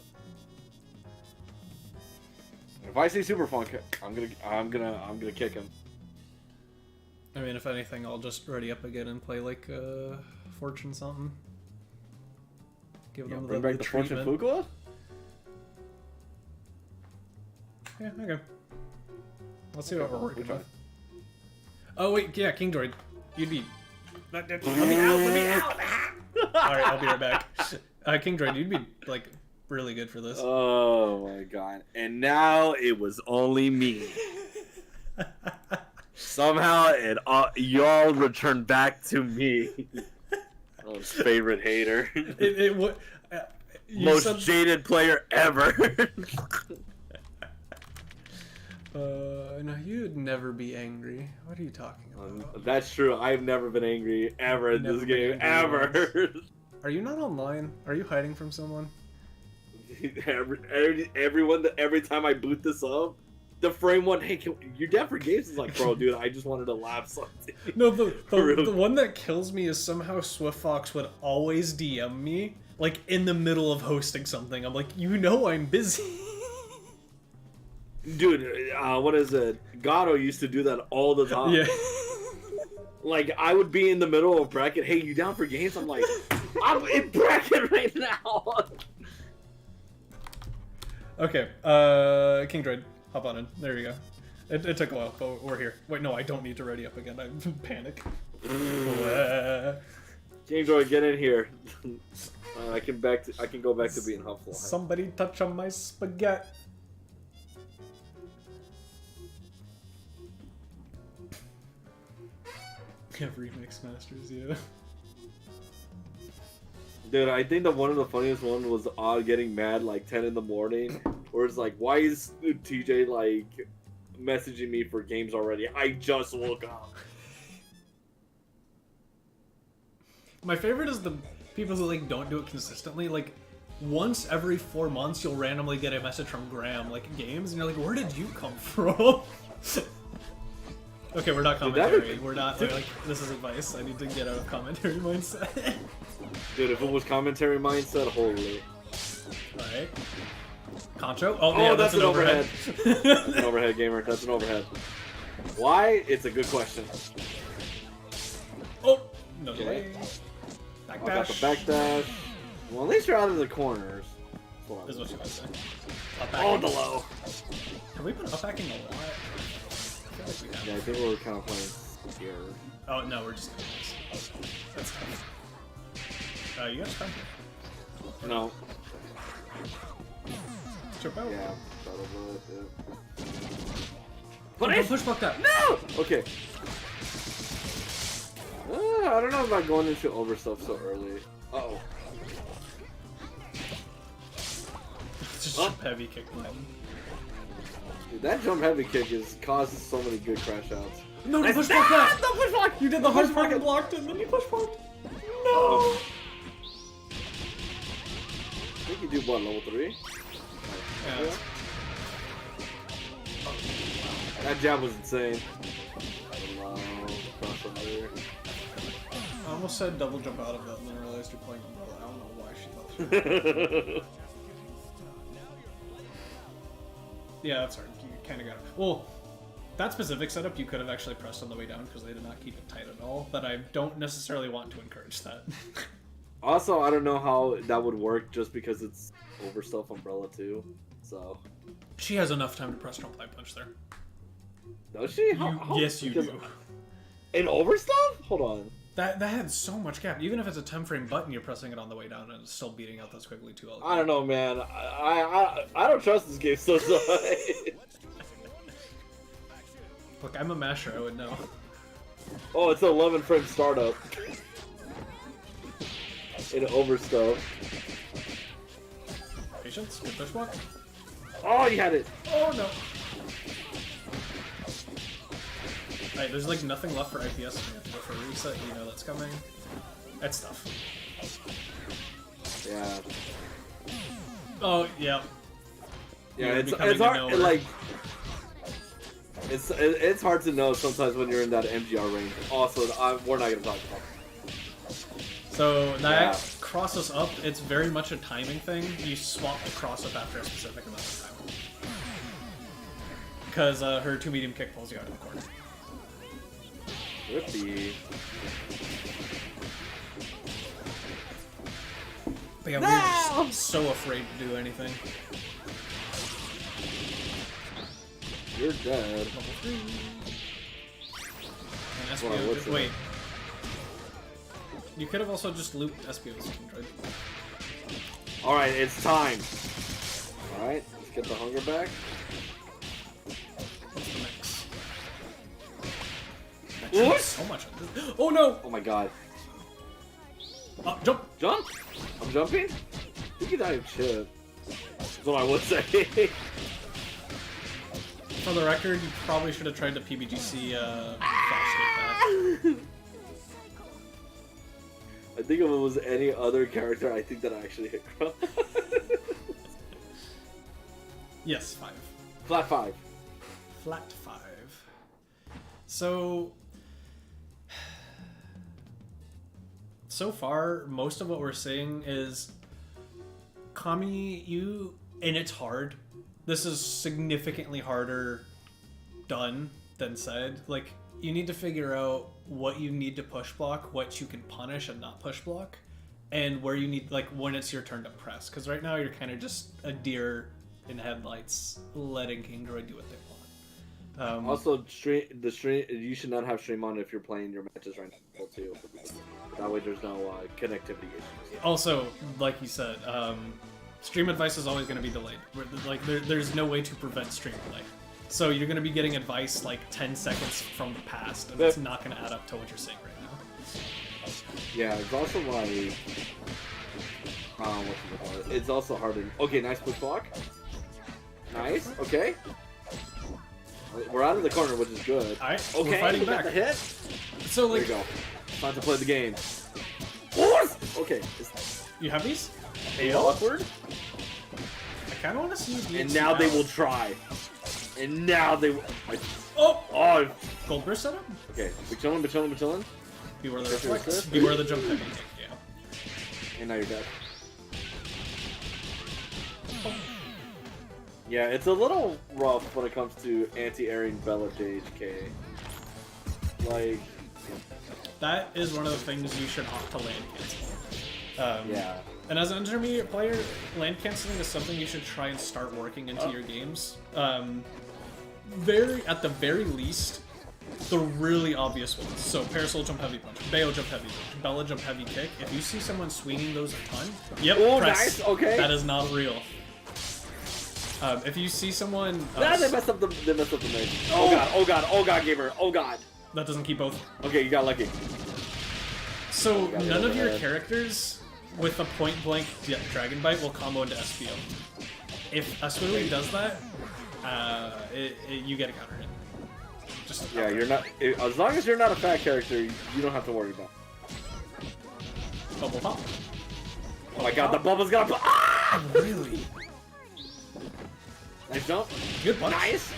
If I see Super Funk, I'm gonna kick him. I mean, if anything, I'll just ready up again and play Fortune something. Give them Bring back the Fortune treatment. Fugua? Yeah, okay. Let's see what we're working with. Oh wait, yeah, King Droid. You'd be. Let me out! Alright, I'll be right back. King Droid, you'd be really good for this. Oh my god. And now it was only me. Somehow y'all returned back to me. Oh, his favorite hater. Most jaded player ever. No, you'd never be angry. What are you talking about? That's true. I've never been angry ever in this game. Ever. Are you not online? Are you hiding from someone? Every time I boot this up, the frame one, hey, you're down for games? Is like, bro, dude, I just wanted to laugh something. No, the one that kills me is somehow Swift Fox would always DM me, in the middle of hosting something. I'm like, I'm busy. Dude, what is it? Gato used to do that all the time. Yeah. I would be in the middle of bracket, hey, you down for games? I'm like, I'm in bracket right now. Okay, King Droid, hop on in. There you go. It took a while, but we're here. Wait, no, I don't need to ready up again. I'm panic. King Droid, get in here. I can go back to being Huffle. Somebody touch on my spaghetti. Yeah, remix masters, yeah. Dude, I think that one of the funniest one was Odd getting mad 10 in the morning, where it's like, why is TJ messaging me for games already? I just woke up. My favorite is the people who don't do it consistently. Once every 4 months, you'll randomly get a message from Graham games, and you're like, where did you come from? Okay, we're not commentary. We're not this is advice. I need to get out of commentary mindset. Dude, if it was commentary mindset, holy. Alright. Concho? Oh, Oh, yeah, that's an overhead. That's an overhead, gamer. That's an overhead. Why? It's a good question. Oh! No Okay. delay. I got the Backdash. backdash. Well, at least you're out of the corners. That's Is what what I you would say. Oh, Up the low. Have we been up backing a lot? I feel like we have. Yeah, I think we're kind of playing here. Oh, no, we're just doing this. That's tough. You got a stun here. No. Jump out. Yeah. Yeah. Don't push block that. No! Okay. I don't know about going into over stuff so early. Uh-oh. Just jump heavy kick button. Dude, that jump heavy kick has caused so many good crash outs. No, don't push block that! Don't push block! You did the hard push part block and it. blocked it, and then you push blocked. No! I think you do what, level 3? Yeah. That jab was insane. Hello, crossover. I almost said double jump out of it, and then I realized you're playing Umbrella. I don't know why she thought through. Yeah, that's hard. You kind of got it. Well, that specific setup you could have actually pressed on the way down because they did not keep it tight at all, but I don't necessarily want to encourage that. Also, I don't know how that would work just because it's over stuff Umbrella too. So. She has enough time to press jump light punch there. Does she? Yes, you because do. In over stuff? Hold on. That had so much gap. Even if it's a 10-frame button, you're pressing it on the way down and it's still beating out those quickly too. I don't know, man. I don't trust this game so much. Look, I'm a masher. I would know. Oh, it's an 11 frame startup. In over stuff. Patience. Good push block. Oh, you had it. Oh no. Alright, there's like nothing left for IPS, and you have to go for a reset. You know that's coming. That's tough. Yeah. Oh yeah. Yeah, You're it's becoming a hard. knower. Like, it's hard to know sometimes when you're in that MGR range. Also, we're not gonna talk about it. So that Yeah. cross us up, it's very much a timing thing. You swap the cross up after a specific amount of time. Because her 2 medium kick pulls you out of the corner. Rippy. But yeah, we're just so afraid to do anything. You're dead. Level 3. And SPO, Wow, what's wait. You could have also just looped SPO's Kindred. Alright, it's time. Alright, let's get the hunger back. What's the mix? What? So much. Oh no! Oh my god. Jump! Jump? I'm jumping? You can die of chip. That's what I would say. For the record, you probably should have tried to PBGC flash kick that. I think if it was any other character, I think that I actually hit cross. Yes, 5. Flat 5. Flat 5. So far, most of what we're seeing is Kami, and it's hard. This is significantly harder done than said. Like, you need to figure out what you need to push block, what you can punish and not push block, and where you need, like, when it's your turn to press. Because right now you're kind of just a deer in headlights, letting King Droid do what they want. Also, you should not have stream on if you're playing your matches right now too. That way, there's no connectivity issues. Also, like you said, stream advice is always going to be delayed. Like, there's no way to prevent stream delay. So you're going to be getting advice like 10 seconds from the past, and it's not going to add up to what you're saying right now. Yeah, it's also like, it's also harder. Okay, nice push block. Nice. Okay. We're out of the corner, which is good. All right, Okay, we're fighting we got back. the hit. So There like, you go. Time to play the game. Okay. you have these? It's awkward. I kind of want to see you beat And now they out. will try. And now they will. Oh! Oh. Gold burst setup? Okay. We're chilling. Beware the Yes, reflex. yes. Beware the jump heavy kick, yeah. And now you're dead. Yeah, it's a little rough when it comes to anti-airing Bella JHK. Like, That is one of the things you should opt to land cancel. yeah. And as an intermediate player, land canceling is something you should try and start working into your games. At the very least, the really obvious ones. So Parasol jump heavy punch, Bayo jump heavy punch, Bella jump heavy kick. If you see someone swinging those a ton, yep, Oh, press. nice, okay. That is not real. If you see someone, They messed up the mage. Oh god, oh god, oh god, gamer, oh god. that doesn't keep both. Okay, you got lucky. So got none of your overhead. characters with a point blank Dragon Bite will combo into SPO. If a Squigly does that, you get a counter hit. Just a Yeah, counter. you're not. As long as you're not a fat character, you don't have to worry about. Bubble pop. Oh my god, the bubble's gonna. Ah! Really? Nice jump. Good punch. Nice.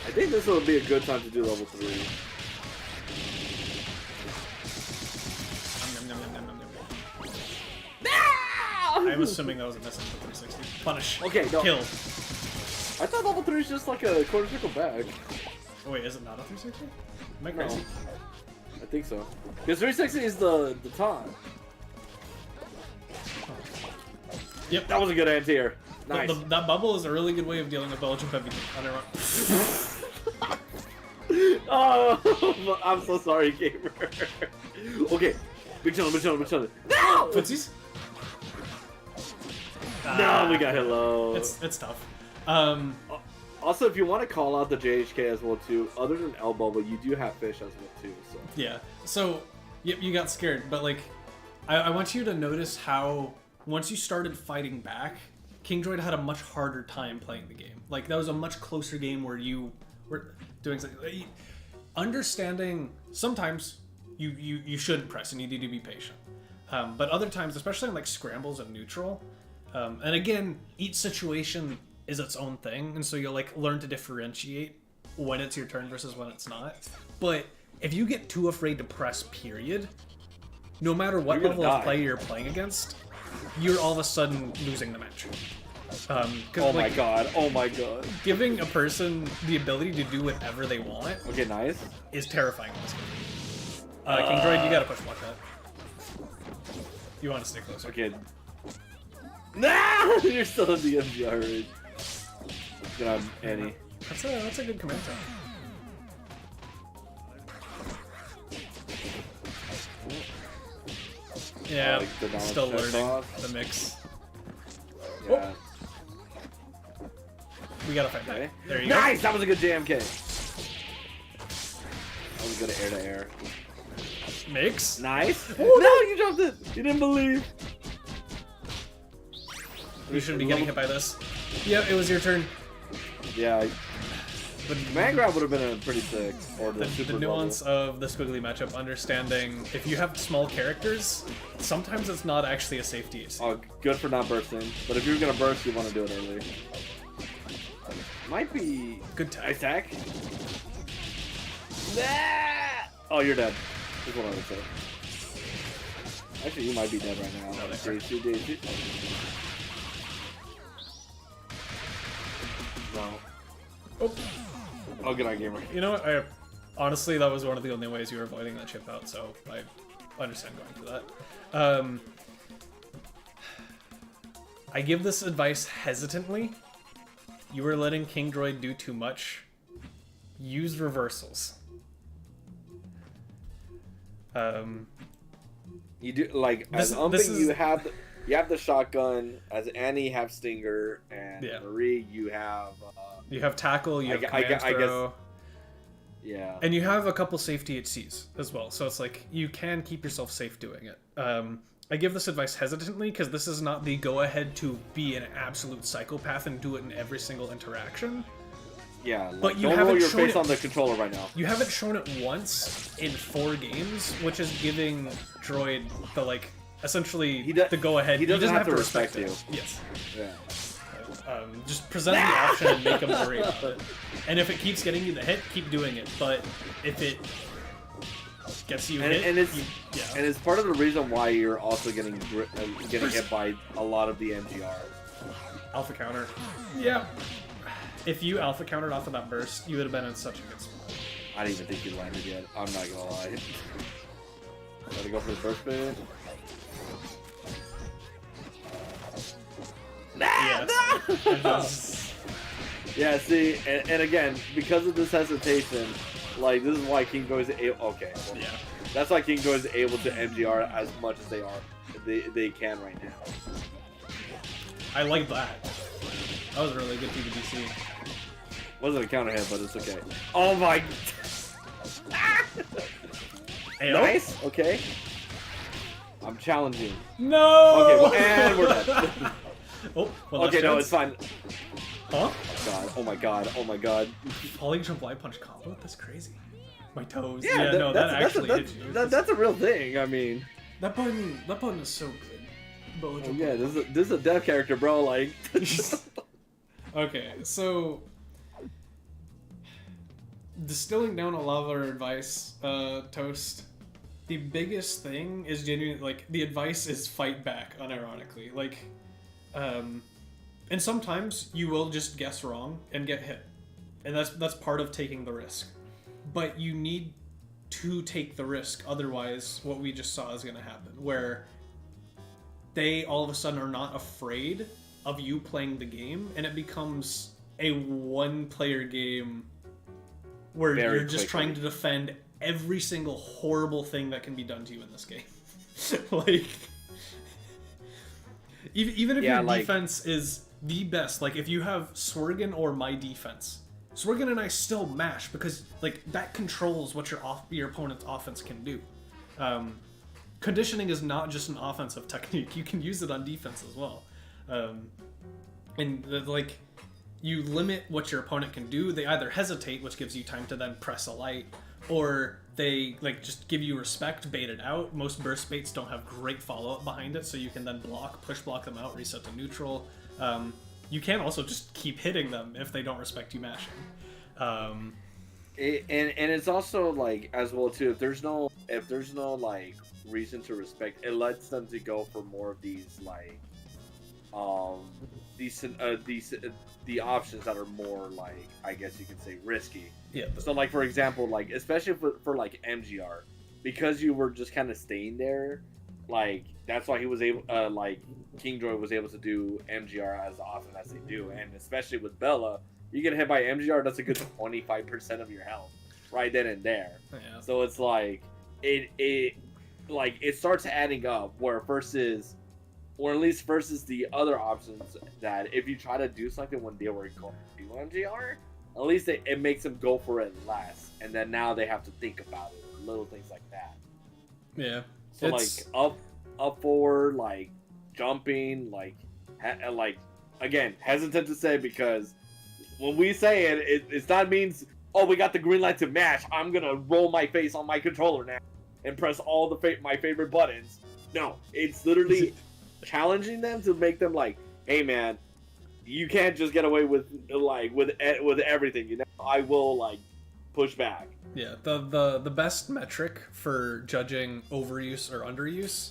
I think this will be a good time to do level 3. Nom, nom, nom, nom, nom, nom, nom. I'm assuming that was a miss for 360. Punish. Okay, no. Kill. I thought level 3 is just like a quarter circle back. Oh, wait, is it not a 360? Am I No. crazy? I think so. Because 360 is the taunt. Yep. That was a good anti-air. Nice. That bubble is a really good way of dealing with Belgium heavy under run. Oh, I'm so sorry, gamer. Okay, big channel, big channel, big channel. No! Footsies? No, we got hit low. It's tough. Also, if you want to call out the JHK as well too, other than elbow, but you do have fish as well too. So Yeah. So, yep, you got scared, but like, I want you to notice how once you started fighting back, King Droid had a much harder time playing the game. Like, that was a much closer game where you were doing something. Understanding sometimes you shouldn't press and you need to be patient. But other times, especially in like scrambles and neutral, and again, each situation is its own thing, and so you'll like learn to differentiate when it's your turn versus when it's not. But if you get too afraid to press, period, no matter what You're gonna level of die. play you're playing against, you're all of a sudden losing the match. 'Cause, oh my like, god, oh my god. giving a person the ability to do whatever they want Okay, nice. is terrifying in this game. King Droid, you gotta push block that. You want to stay closer. Okay. Nah! You're still in the MGR range. Good job, Annie. That's a good command tone. Yeah, Like the knowledge still check learning off. the mix. Yeah. We gotta fight Okay. back. There you Nice! That was a good JMK. That was good air to air. go. Mix? Nice. No, you jumped it. You didn't believe. You shouldn't be getting hit by this. Yeah, it was your turn. Yeah, But man grab would have been a pretty sick. Or the, the super nuance of the squiggly matchup, understanding if you have small characters, sometimes it's not actually a safety AC. Oh, good for not bursting. But if you're gonna burst, you want to do it early. Might be Good time. attack. Oh, you're dead. That's what I would say. Actually, you might be dead right now. No, they are. JC. No. Oh. Oh, good eye, gamer. You know what? Honestly, that was one of the only ways you were avoiding that chip out, so I understand going through that. I give this advice hesitantly. You are letting King Droid do too much. Use reversals. You do like as This Umping, is- you have the shotgun. As Annie, you have Stinger, and Yeah. Marie, you have You have tackle, you have command throw, yeah. and you have a couple safety HCs as well. So it's like you can keep yourself safe doing it. I give this advice hesitantly because this is not the go-ahead to be an absolute psychopath and do it in every single interaction. Yeah, like, But you don't haven't roll your shown face it- on the controller right now. You haven't shown it once in 4 games, which is giving Droid the like essentially the go-ahead. he doesn't have to respect respect it. Yes. Yeah. Just present the option and make him worry about it. And if it keeps getting you the hit, keep doing it. But if it gets you hit, And it's yeah. and it's part of the reason why you're also getting hit by a lot of the MGRs. Alpha counter. Yeah. If you alpha countered off of that burst, you would have been in such a good spot. I didn't even think he landed yet. I'm not gonna lie. Gotta go for the burst spin. Yeah, see, and again, because of this hesitation, like, this is why King Joy is able. Okay, well, Yeah. that's why King Joy is able to MGR as much as they can right now. I like that. That was a really good PvDC. Wasn't a counter hit, but it's okay. Oh my! Hey, Nice. Okay. I'm challenging. No. Okay, well, and we're done. Oh. Well, Okay, no, it's fine. Huh? God, oh my god, oh my god. Falling jump light punch combo? That's crazy. My toes. Yeah, No, that actually hit you. That's a real thing. I mean, That button is so good. Bullet oh, jump yeah, light this is a dev character, bro. Like, Okay, so distilling down a lot of our advice, Toast. The biggest thing is genuinely, like, the advice is fight back, unironically. Like, and sometimes you will just guess wrong and get hit. And that's part of taking the risk. But you need to take the risk, otherwise what we just saw is going to happen, where they all of a sudden are not afraid of you playing the game, and it becomes a one-player game where Very you're just quickly. trying to defend every single horrible thing that can be done to you in this game. Like, even if Yeah, your like- defense is the best, like if you have Swergen or my defense, Swergen and I still mash because like that controls what your opponent's offense can do. Conditioning is not just an offensive technique; you can use it on defense as well. Like, you limit what your opponent can do. They either hesitate, which gives you time to then press a light, or they like just give you respect, bait it out. Most burst baits don't have great follow-up behind it, so you can then push block them out, reset to neutral. You can also just keep hitting them if they don't respect you mashing. and it's also like as well too. If there's no like reason to respect, it lets them to go for more of these like the options that are more like, I guess you could say, risky. Yeah. So like, for example, like especially for like MGR, because you were just kind of staying there, like that's why he was able like King Joy was able to do MGR as often as they do, and especially with Bella, you get hit by MGR, that's a good 25% of your health right then and there. Yeah. So it's like it starts adding up, where versus the other options that if you try to do something when they were going to do MGR, at least it makes them go for it less, and then now they have to think about it, little things like that. Yeah. So like up forward, like jumping, like again, hesitant to say, because when we say it's not means, oh, we got the green light to mash, I'm gonna roll my face on my controller now and press all my favorite buttons. No, it's literally challenging them to make them like, hey man, you can't just get away with everything, you know. I will like push back. Yeah, the best metric for judging overuse or underuse.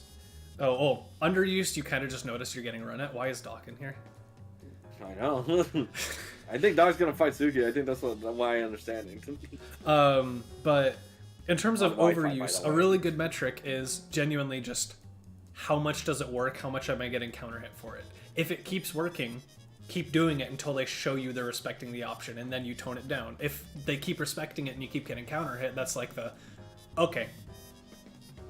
Oh, underuse, you kind of just notice you're getting run at. Why is Doc in here? I know. I think Doc's gonna fight Suki. I think that's my understanding. But in terms of Wi-Fi, by overuse, the a way. really good metric is genuinely just how much does it work, how much am I getting counter hit for it. If it keeps working, keep doing it until they show you they're respecting the option, and then you tone it down. If they keep respecting it and you keep getting counter hit, that's like okay,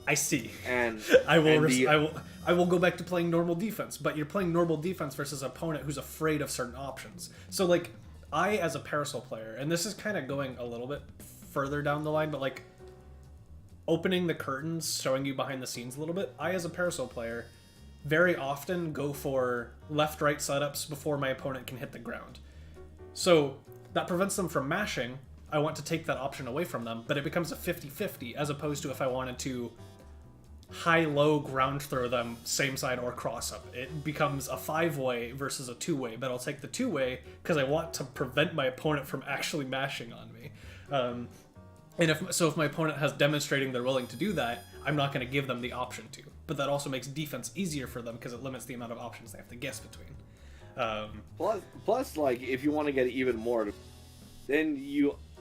I see. And I will and I will go back to playing normal defense, but you're playing normal defense versus an opponent who's afraid of certain options. So like, I as a Parasol player, and this is kind of going a little bit further down the line, but like opening the curtains, showing you behind the scenes a little bit, I as a Parasol player very often go for left-right setups before my opponent can hit the ground. So that prevents them from mashing. I want to take that option away from them, but it becomes a 50-50 as opposed to if I wanted to high-low ground throw them same side or cross up. It becomes a 5-way versus a 2-way, but I'll take the 2-way because I want to prevent my opponent from actually mashing on me. And if my opponent has demonstrating they're willing to do that, I'm not going to give them the option to. But that also makes defense easier for them because it limits the amount of options they have to guess between. plus, like if you want to get even more, then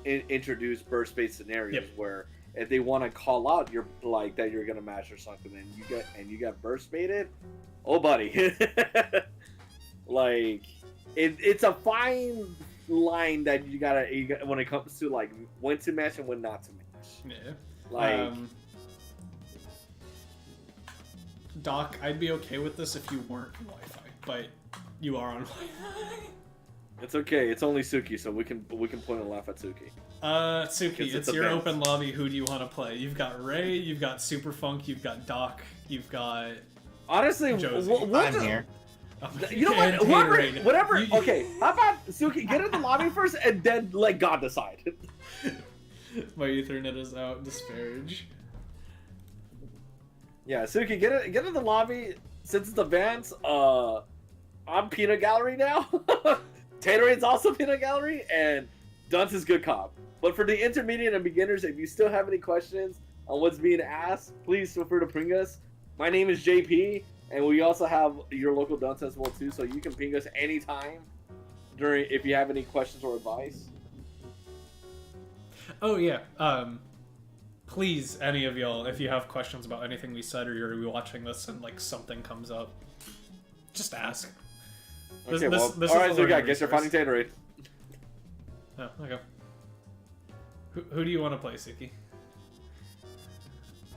introduce burst-based scenarios Yep. where if they want to call out you're like that you're gonna mash or something, and you got burst baited. Oh, buddy, like it's a fine line that you gotta when it comes to like when to mash and when not to mash. Yeah. Like. Doc, I'd be okay with this if you weren't on Wi-Fi, but you are on Wi-Fi. It's okay. It's only Suki, so we can point and laugh at Suki. Suki, it's your event. open lobby. Who do you want to play? You've got Ray, you've got Super Funk, you've got Doc, you've got. Honestly, Josie. I'm here. You know what? And Whoever, Haterade. whatever. You- Okay, how about Suki? Get in the lobby first, and then let God decide. My Ethernet is out. Disparage. Yeah, Suki, get in the lobby. Since it's advanced, I'm Peanut Gallery now. Taterade's also Peanut Gallery, and Dunce is good cop. But for the intermediate and beginners, if you still have any questions on what's being asked, please feel free to ping us. My name is JP, and we also have your local Dunce as well too, so you can ping us anytime if you have any questions or advice. Oh yeah. Please, any of y'all, if you have questions about anything we said or you're watching this and like something comes up, just ask. Okay, well, this all is right, a so learning guess you're resource. finding Taterade. Oh, okay. Who do you want to play, Suki?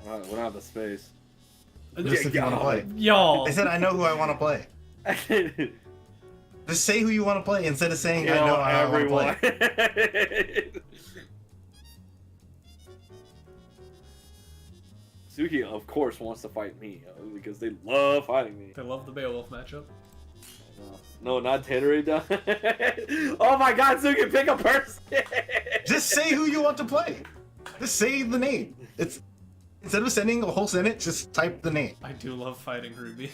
Alright, we don't have the space. Just if you want to play. Y'all. I said I know who I want to play. Just say who you want to play instead of saying I Kill know how I want to play. everyone. Suki, of course, wants to fight me because they love fighting me. They love the Beowulf matchup. No, not Taterade. Oh my God, Suki, pick a person. Just say who you want to play. Just say the name. It's instead of sending a whole sentence, just type the name. I do love fighting Ruby.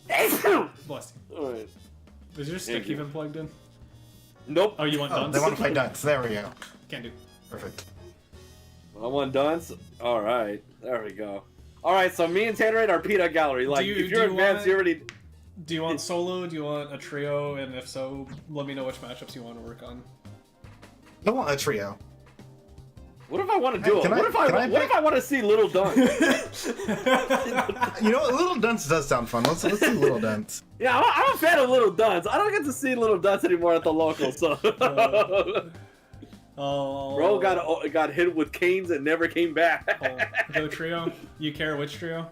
Bless you. All right. Is your stick Thank you. even plugged in? Nope. Oh, you want Oh, Dunce? they want to play Dunce. There we go. Can't do. Perfect. I want Dunce. All right, there we go. All right, so me and Taterade are Peanut Gallery. Like, you- if do you're you advanced, want- you already. Do you want solo? Do you want a trio? And if so, let me know which matchups you want to work on. I want a trio. What if I want to do it? Can I- What if can I what pick- if I want to see Little Dunce? You know what? Little Dunce does sound fun. Let's do Little Dunce. Yeah, I'm a fan of Little Dunce. I don't get to see Little Dunce anymore at the local, so. Oh. Bro got hit with canes and never came back. Go trio. You care which trio?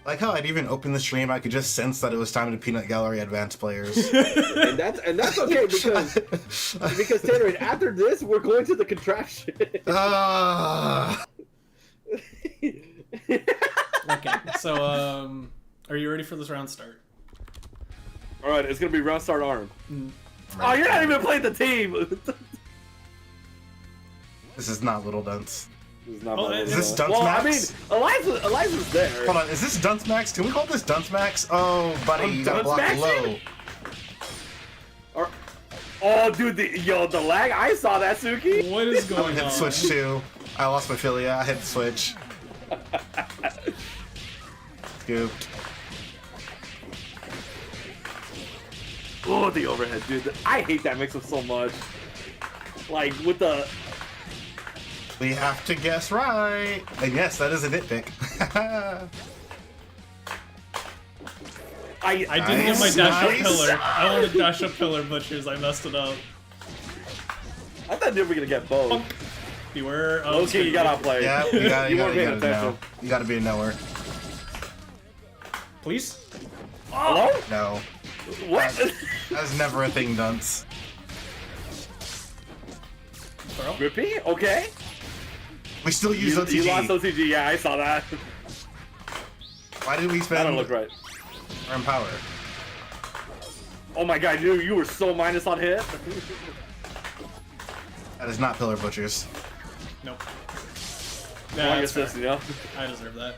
Like how I'd even open the stream, I could just sense that it was time to Peanut Gallery advanced players. and that's okay because Taterade, after this we're going to the contraption. Okay. So, are you ready for this round start? All right, it's gonna be round start arm. Oh, you're not even playing the team. This is not Little Dunce. This is not Oh, my is Little this Dunce. Dunce Well, Max? I mean, Eliza's there. Hold on, is this Dunce Max? Can we call this Dunce Max? Oh, buddy, I'm you gotta Dunce block Maxing? low. Oh, dude, the lag! I saw that, Suki. What is I going hit on? switch too. I lost my Philia. I hit switch. Scooped. Oh, the overhead, dude. I hate that mix-up so much. Like with the. We have to guess right. And yes, that is a nitpick. I didn't get my Nice, dash nice. up pillar. I wanted dash up pillar butchers. I messed it up. I thought they were gonna get both. Beware. Of Okay, you got outplayed. Yeah, you gotta, You you weren't gotta, you paying gotta know. attention. You gotta be a knower. Please. Hello? No. What? That's never a thing, Dunce. Throw. Rippy? Okay. We still use You OTG. lost OTG. Yeah, I saw that. Why did we That spend don't look right. our power? Oh my god, you were so minus on hit. That is not Pillar Butchers. Nope. Long Nah, that's fair. assist, you know? I deserve that.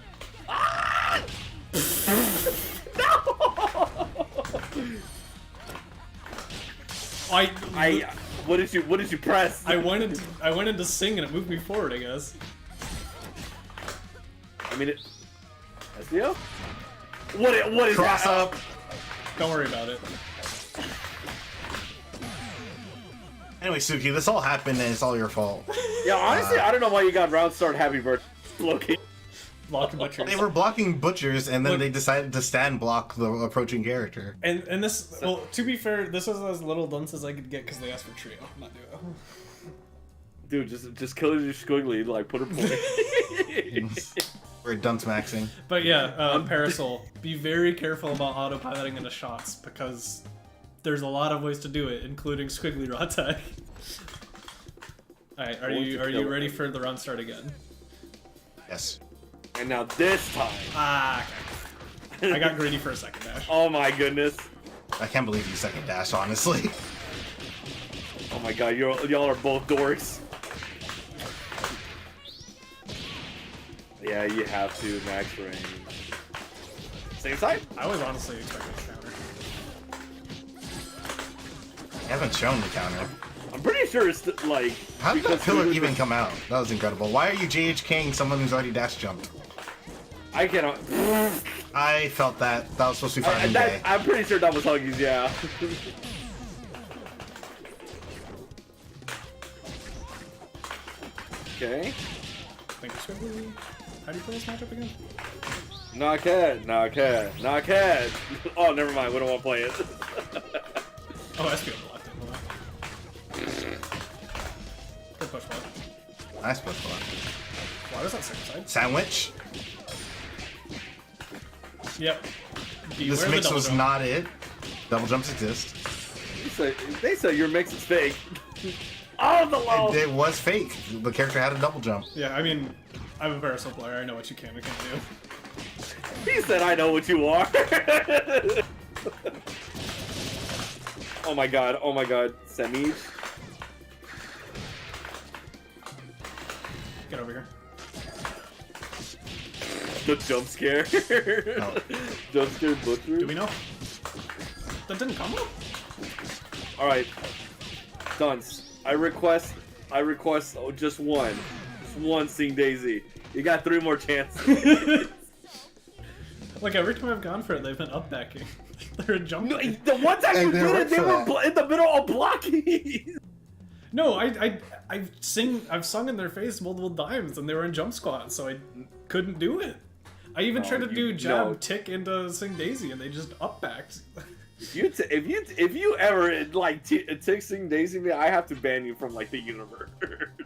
What did you press? I went into sing and it moved me forward, I guess. I mean it. SDO? What is Cross that? up. Don't worry about it. Anyway, Suki, this all happened and it's all your fault. Yeah, honestly, I don't know why you got round start happy birthday. Loki. Blocking butchers. They were blocking butchers, and then they decided to stand block the approaching character. And this, well, to be fair, this was as little dunce as I could get because they asked for trio, not duo. Dude, just kill your squiggly, like put her point. We're dunce maxing. But yeah, Parasol, be very careful about autopiloting into shots because there's a lot of ways to do it, including squiggly raw tag. Alright, are you ready for the run start again? Yes. And now this time. Ah, okay. I got greedy for a second dash. Oh my goodness. I can't believe you second dash, honestly. Oh my god, y'all are both dorks. Yeah, you have to max range. Same side? I was honestly expecting a counter. You haven't shown the counter. I'm pretty sure it's like. How did that because pillar we- even come out? That was incredible. Why are you JHKing someone who's already dash jumped? I cannot. I felt that. That was supposed to be fine day. I'm pretty sure that was Huggies, yeah. Okay. Thank you, squiggly. How do you play this matchup again? Knock head. Oh, never mind. We don't want to play it. Oh, SPO blocked it. Hold on. Good push block. Nice push block. Why was that second side? Sandwich. Yep. This Beware the mix double was jump. not it. Double jumps exist. They say your mix is fake. Oh, the low. It was fake. The character had a double jump. Yeah, I mean, I'm a Parasol player. I know what you can and can't do. He said, "I know what you are." Oh my god! Oh my god! Semi. Get over here. The jump scare. No. Jump scare butcher. Do we know? That didn't come up? All right, Dunce. I request just one Sing Daisy. You got 3 more chances. Like, every time I've gone for it, they've been up backing. They're a jump. No, the one time you did it, they were in the middle of blocking. No, I've sung in their face multiple times, and they were in jump squat, so I couldn't do it. I even tried to do jab tick into Sing Daisy, and they just up backed. If you ever like tick Sing Daisy me, I have to ban you from like the universe.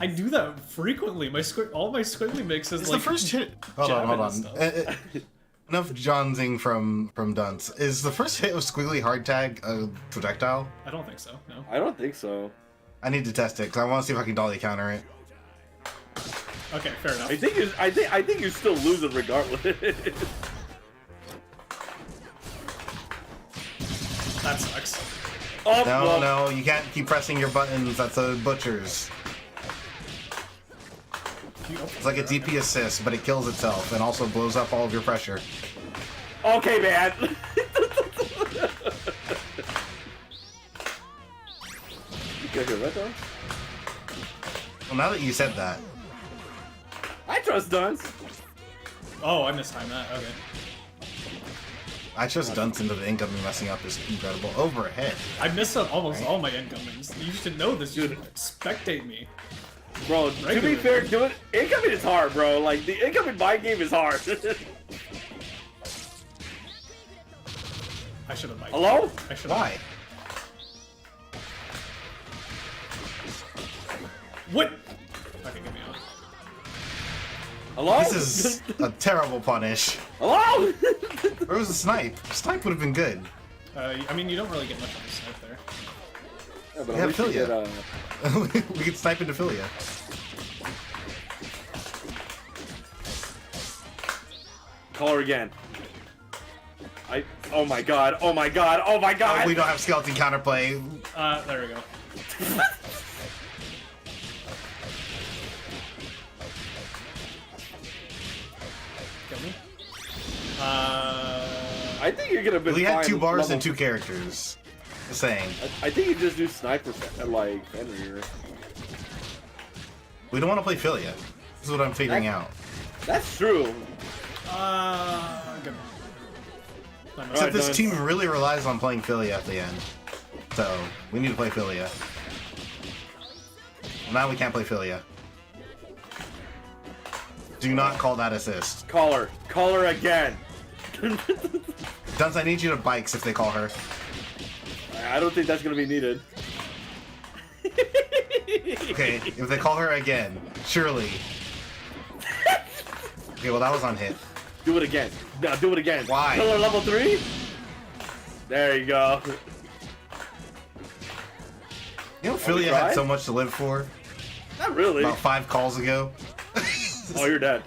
I do that frequently. All my squiggly mixes It's like the first hit. Hold on, jabbing hold and on. stuff. Enough Johnsing from Dunce. Is the first hit of Squiggly hard tag a projectile? I don't think so. No. I don't think so. I need to test it because I want to see if I can dolly counter it. Okay, fair enough. I think you're still losing regardless. That sucks. Oh, No, well, no, you can't keep pressing your buttons. That's a butcher's. It's like a DP assist, but it kills itself and also blows up all of your pressure. Okay, man. You got your red dog? Well, now that you said that, I trust Dunce. Oh, I mistimed that. Okay. I just Dunce into the incoming messing up is incredible. Overhead. I missed up almost all my incomings. You should know this. You should spectate me. Bro, to be Regular. fair, incoming is hard, bro. Like, the incoming mind game is hard. I should have biked. Hello? I should have. Why? What? Okay, get me out. Hello? This is a terrible punish. Hello? Where was the snipe? Snipe would have been good. I mean, you don't really get much on the snipe there. Yeah, but Yeah, at least you Philia. get, We could snipe into Philia. call her again. Oh my god, oh my god, oh my god! We don't have skeleton counterplay. There we go. Get me? I think you're gonna be We had fine 2 with bars level- and 2 characters. Just saying. I think you just do sniper, like, Fenrir. We don't want to play Philia. This is what I'm figuring out. That's true. Good. Except this Dunce. team really relies on playing Philia at the end. So, we need to play Philia. Now we can't play Philia. Do not call that assist. Call her. Call her again. Dunce, I need you to bikes if they call her. I don't think that's gonna be needed. Okay, if they call her again, surely. Okay, well that was on hit. Do it again. No, do it again. Why? Kill her level 3? There you go. You know, we Philia tried? had so much to live for Not really. about 5 calls ago. Oh, you're dead.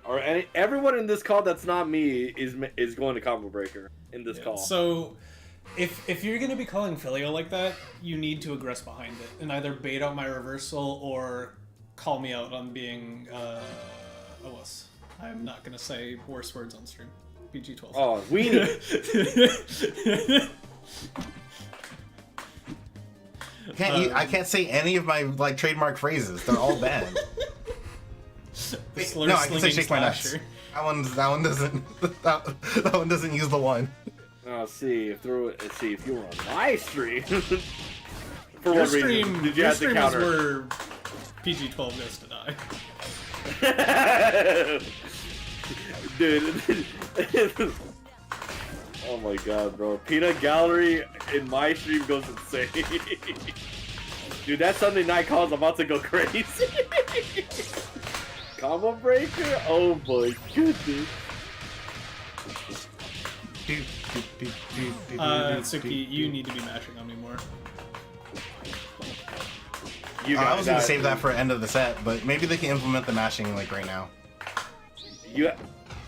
Or everyone in this call that's not me is going to combo breaker in this call. So, if you're gonna be calling Filio like that, you need to aggress behind it and either bait out my reversal or call me out on being a wuss. I'm not gonna say worse words on stream. PG-12. Oh, weenie. I can't say any of my like trademark phrases. They're all banned. No, I can say shake my nuts. That one doesn't. That one doesn't use the one. Let's see if you were on my stream. For Your what stream, reason did you your have to stream is counter? where PG-12 goes to die. Dude. Oh my god, bro. Peanut Gallery in my stream goes insane. Dude, that Sunday night call is about to go crazy. Combo breaker? Oh my goodness. Suki, you need to be matching on me more. I was gonna save that for end of the set, but maybe they can implement the mashing like right now.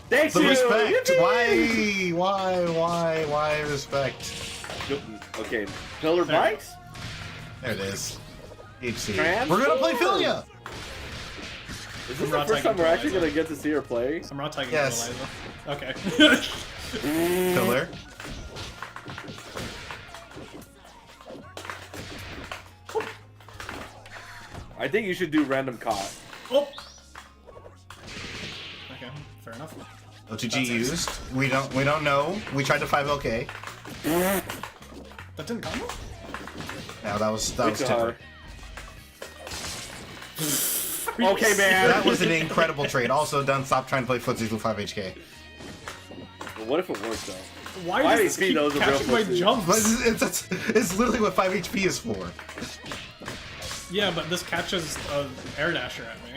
Thanks The you! respect! Why respect? Okay, pillar bikes? There it is. HC. Trans? We're gonna play Philia! Is this I'm the not first time taking we're actually Eliza. gonna get to see her play? I'm not tagging Yes. Eliza. Okay. Pillar. I think you should do random caught. Oh. Okay, fair enough. OTG used. We don't know. We tried to 5LK. That didn't combo? No, that was Way too Tipper. high. Okay, man. That was an incredible trade. Also, done. Stop trying to play footsies with 5HK. Well, what if it works though? Why Why does is this keep Vito's a real catching my pussy? jumps? But it's literally what 5 HP is for. Yeah, but this catches an air dasher at me.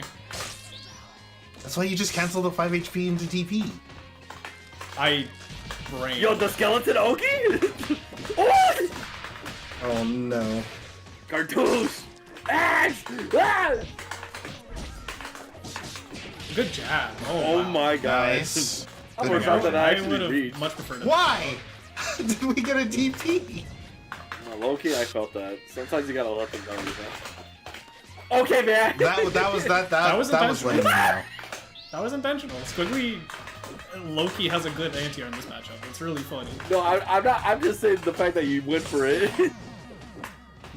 That's why you just cancel the 5 HP into TP. Brain. Yo, the skeleton Oki? What? Oh no. Cartouche! Axe! Ah! Good jab. Oh, Oh wow. my god. Nice. I Good would've job. thought that I I actually would have reached. much preferred it. Why? Did we get a TP? No, low-key, I felt that. Sometimes you gotta let them know, you know. Okay, man! That was intentional. lame. Now. That was intentional. Squiggly Loki has a good anti on this matchup. It's really funny. No, I'm not. I'm just saying the fact that you went for it.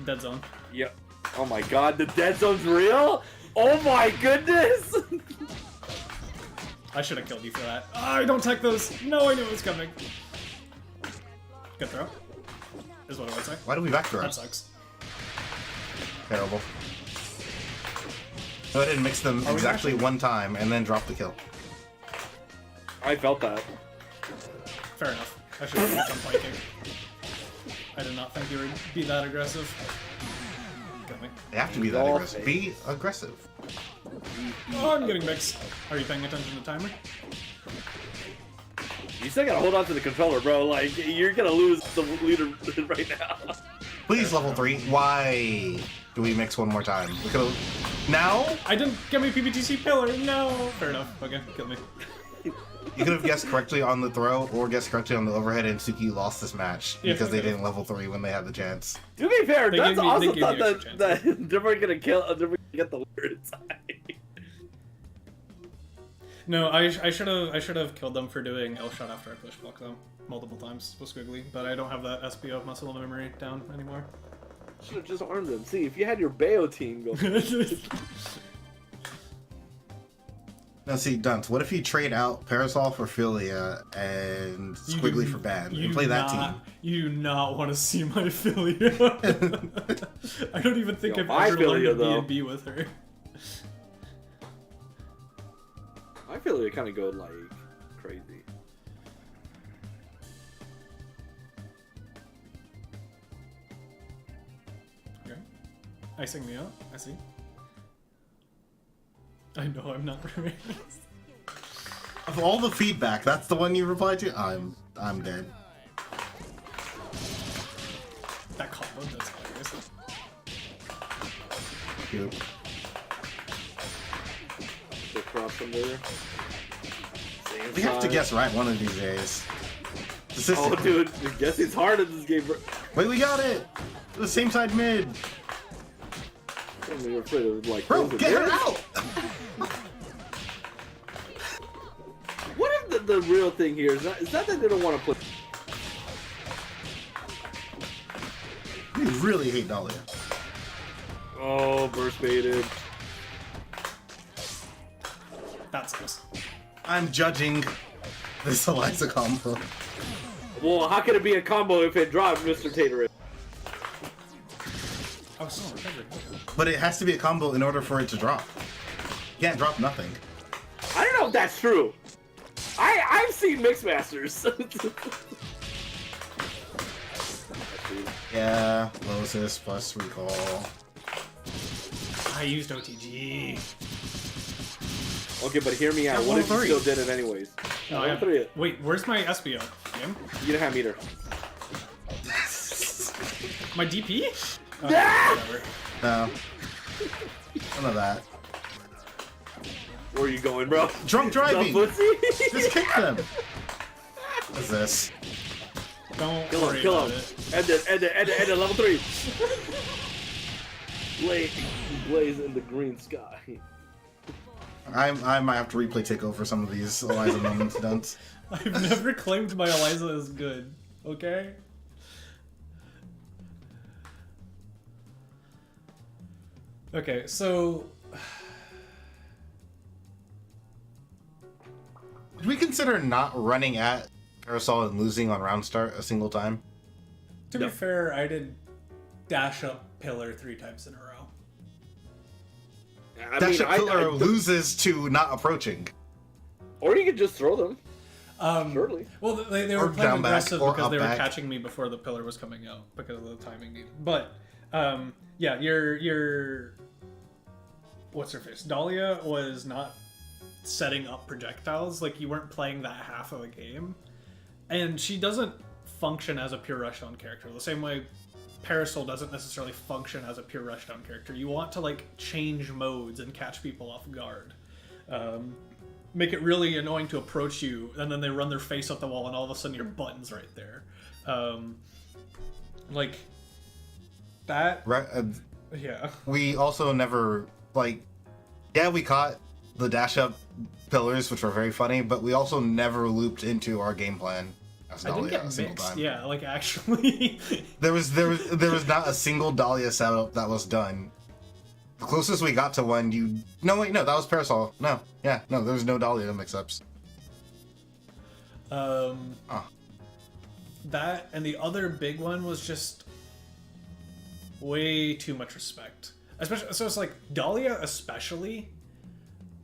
Dead zone. Yeah. Oh my god, the dead zone's real? Oh my goodness! I should have killed you for that. I don't tech those. No, I knew it was coming. Good throw. Is what I would say. Why do we back throw? That sucks. Terrible. Go ahead and mix them we exactly actually- one time and then drop the kill. I felt that. Fair enough. I should have done flanking. I did not think you would be that aggressive. Got me. They have to be that aggressive. Be aggressive. Oh, I'm getting mixed. Are you paying attention to timer? You still gotta hold on to the controller, bro. Like, you're gonna lose the leader right now. Please, level 3. Why do we mix one more time? We could've... Now? I didn't get me PBTC pillar. No. Fair enough. Okay, kill me. You could have guessed correctly on the throw or guessed correctly on the overhead, and Suki lost this match Yeah, because they okay. didn't level 3 when they had the chance. To be fair, They that's gave me- also they gave thought me extra that they were gonna kill, they were gonna get the leader inside. No, I should have killed them for doing L shot after I push block them multiple times with Squiggly, but I don't have that SPO muscle memory down anymore. Should have just armed them. See, if you had your Bayo team go. Now see, Dunce, what if you trade out Parasol for Philia and Squiggly for Bad and play that team? You do not want to see my Philia. I don't even think I've my ever learned Philia, to B&B with her. I feel like it kind of go like crazy. Okay. Icing me out. I see. I know I'm not right. Of all the feedback, that's the one you replied to? I'm dead. That combo, that's hilarious. Cute. The cross from there. We have to guess right one of these days. Oh, dude, guessing's hard in this game, bro. Wait, we got it! The same side mid! I'm afraid of, like, Bro, get her out! What if the real thing here is that they don't want to play? We really hate Dahlia. Oh, burst baited. That's us. I'm judging this Eliza combo. Well, how can it be a combo if it dropped Mr. Tater? Oh, so recovered. But it has to be a combo in order for it to drop. You can't drop nothing. I don't know if that's true. I've seen Mixmasters. Yeah, Losis plus recall. I used OTG. Okay, but hear me out. At What if you 103? still did it anyways? No, I threw it. Wait, where's my SBO? Him? You didn't have meter. My DP? Oh, Ah! whatever. No. None of that. Where are you going, bro? Drunk driving! Dumb pussy? Just kick them! What's this? Don't Kill worry him, kill about him. it. End it, level 3. Blaze in the green sky. I might have to replay Takeover some of these Eliza moments, Dunce. I've never claimed my Eliza is good. Okay? Okay, so... Did we consider not running at Parasol and losing on round start a single time? To No. be fair, I did dash up pillar 3 times in a row. I Dash mean, Up Pillar loses to not approaching. or you could just throw them. Um, Surely. Well, they Or were playing down back, aggressive or because up they were back. catching me before the pillar was coming out because of the timing needed. But yeah, your what's her face? Dahlia was not setting up projectiles. Like, you weren't playing that half of the game, and she doesn't function as a pure rushdown character the same way Parasol doesn't necessarily function as a pure rushdown character. You want to like change modes and catch people off guard. Make it really annoying to approach you, and then they run their face up the wall, and all of a sudden your button's right there. Like that. Right? Yeah. We also never, like, yeah, we caught the dash up pillars, which were very funny, but we also never looped into our game plan as I didn't Dahlia a get single mixed. time. Yeah, like actually. There was not a single Dahlia setup that was done. The closest we got to one, that was Parasol. No, there was no Dahlia mix-ups. That and the other big one was just way too much respect. Especially, so it's like Dahlia especially.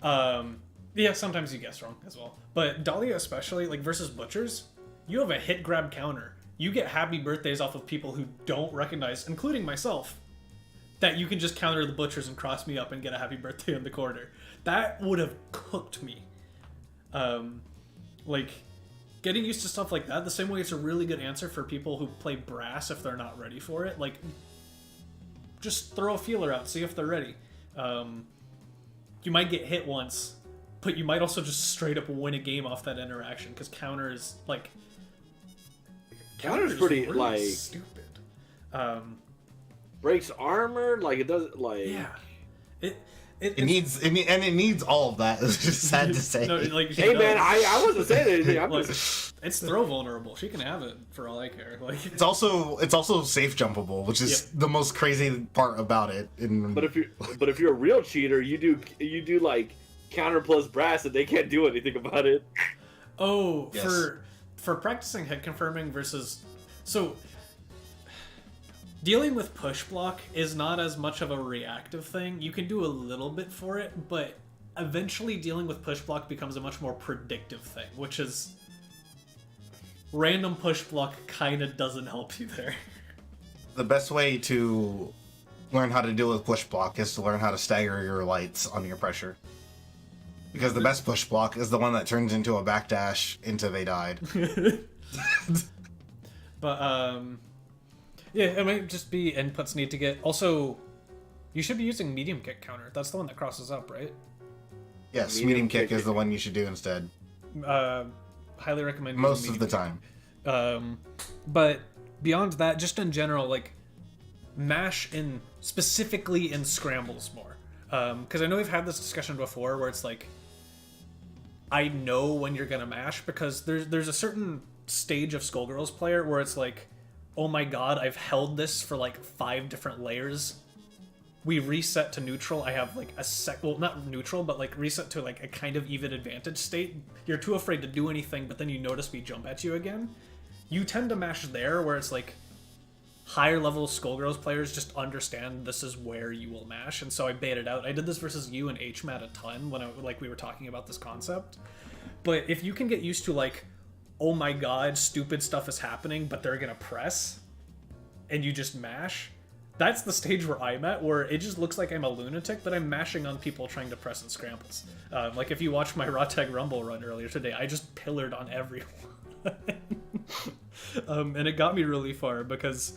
Yeah, sometimes you guess wrong as well. But Dahlia especially, like versus Butchers, you have a hit grab counter. You get happy birthdays off of people who don't recognize, including myself, that you can just counter the Butchers and cross me up and get a happy birthday in the corner. That would have cooked me. Like, getting used to stuff like that, the same way it's a really good answer for people who play brass if they're not ready for it. Like, just throw a feeler out, see if they're ready. You might get hit once, but you might also just straight up win a game off that interaction, because counter is, like... Counter's pretty, really like... stupid. Breaks armor, like, it doesn't, like... Yeah. It needs all of that. It's just sad to say. No, like, Hey, man, I wasn't saying anything. I'm Look, just... it's throw vulnerable. She can have it for all I care. Like, It's also safe jumpable, which is the most crazy part about it. But if you're a real cheater, you do like counter plus brass, and they can't do anything about it. Oh, Yes. for practicing hit confirming versus so dealing with push block is not as much of a reactive thing. You can do a little bit for it, but eventually dealing with push block becomes a much more predictive thing, which is random push block kind of doesn't help you there. The best way to learn how to deal with push block is to learn how to stagger your lights on your pressure. Because the best push block is the one that turns into a backdash into they died. But yeah, it might just be inputs need to get. Also, you should be using medium kick counter. That's the one that crosses up, right? Yes, Medium medium kick kick. is the one you should do instead. Highly recommend using Most of the medium time. But beyond that, just in general, like mash in specifically in scrambles more. Because I know we've had this discussion before where it's like, I know when you're gonna mash because there's a certain stage of Skullgirls player where it's like, oh my god, I've held this for like 5 different layers. We reset to neutral. I have like well, not neutral, but like reset to like a kind of even advantage state. You're too afraid to do anything, but then you notice we jump at you again. You tend to mash there where it's like higher level Skullgirls players just understand this is where you will mash, and so I baited out. I did this versus you and HMAT a ton when we were talking about this concept. But if you can get used to like, oh my god, stupid stuff is happening, but they're gonna press, and you just mash, that's the stage where I'm at, where it just looks like I'm a lunatic, but I'm mashing on people trying to press and scrambles. Like if you watched my Raw Tag Rumble run earlier today, I just pillared on everyone. And it got me really far, because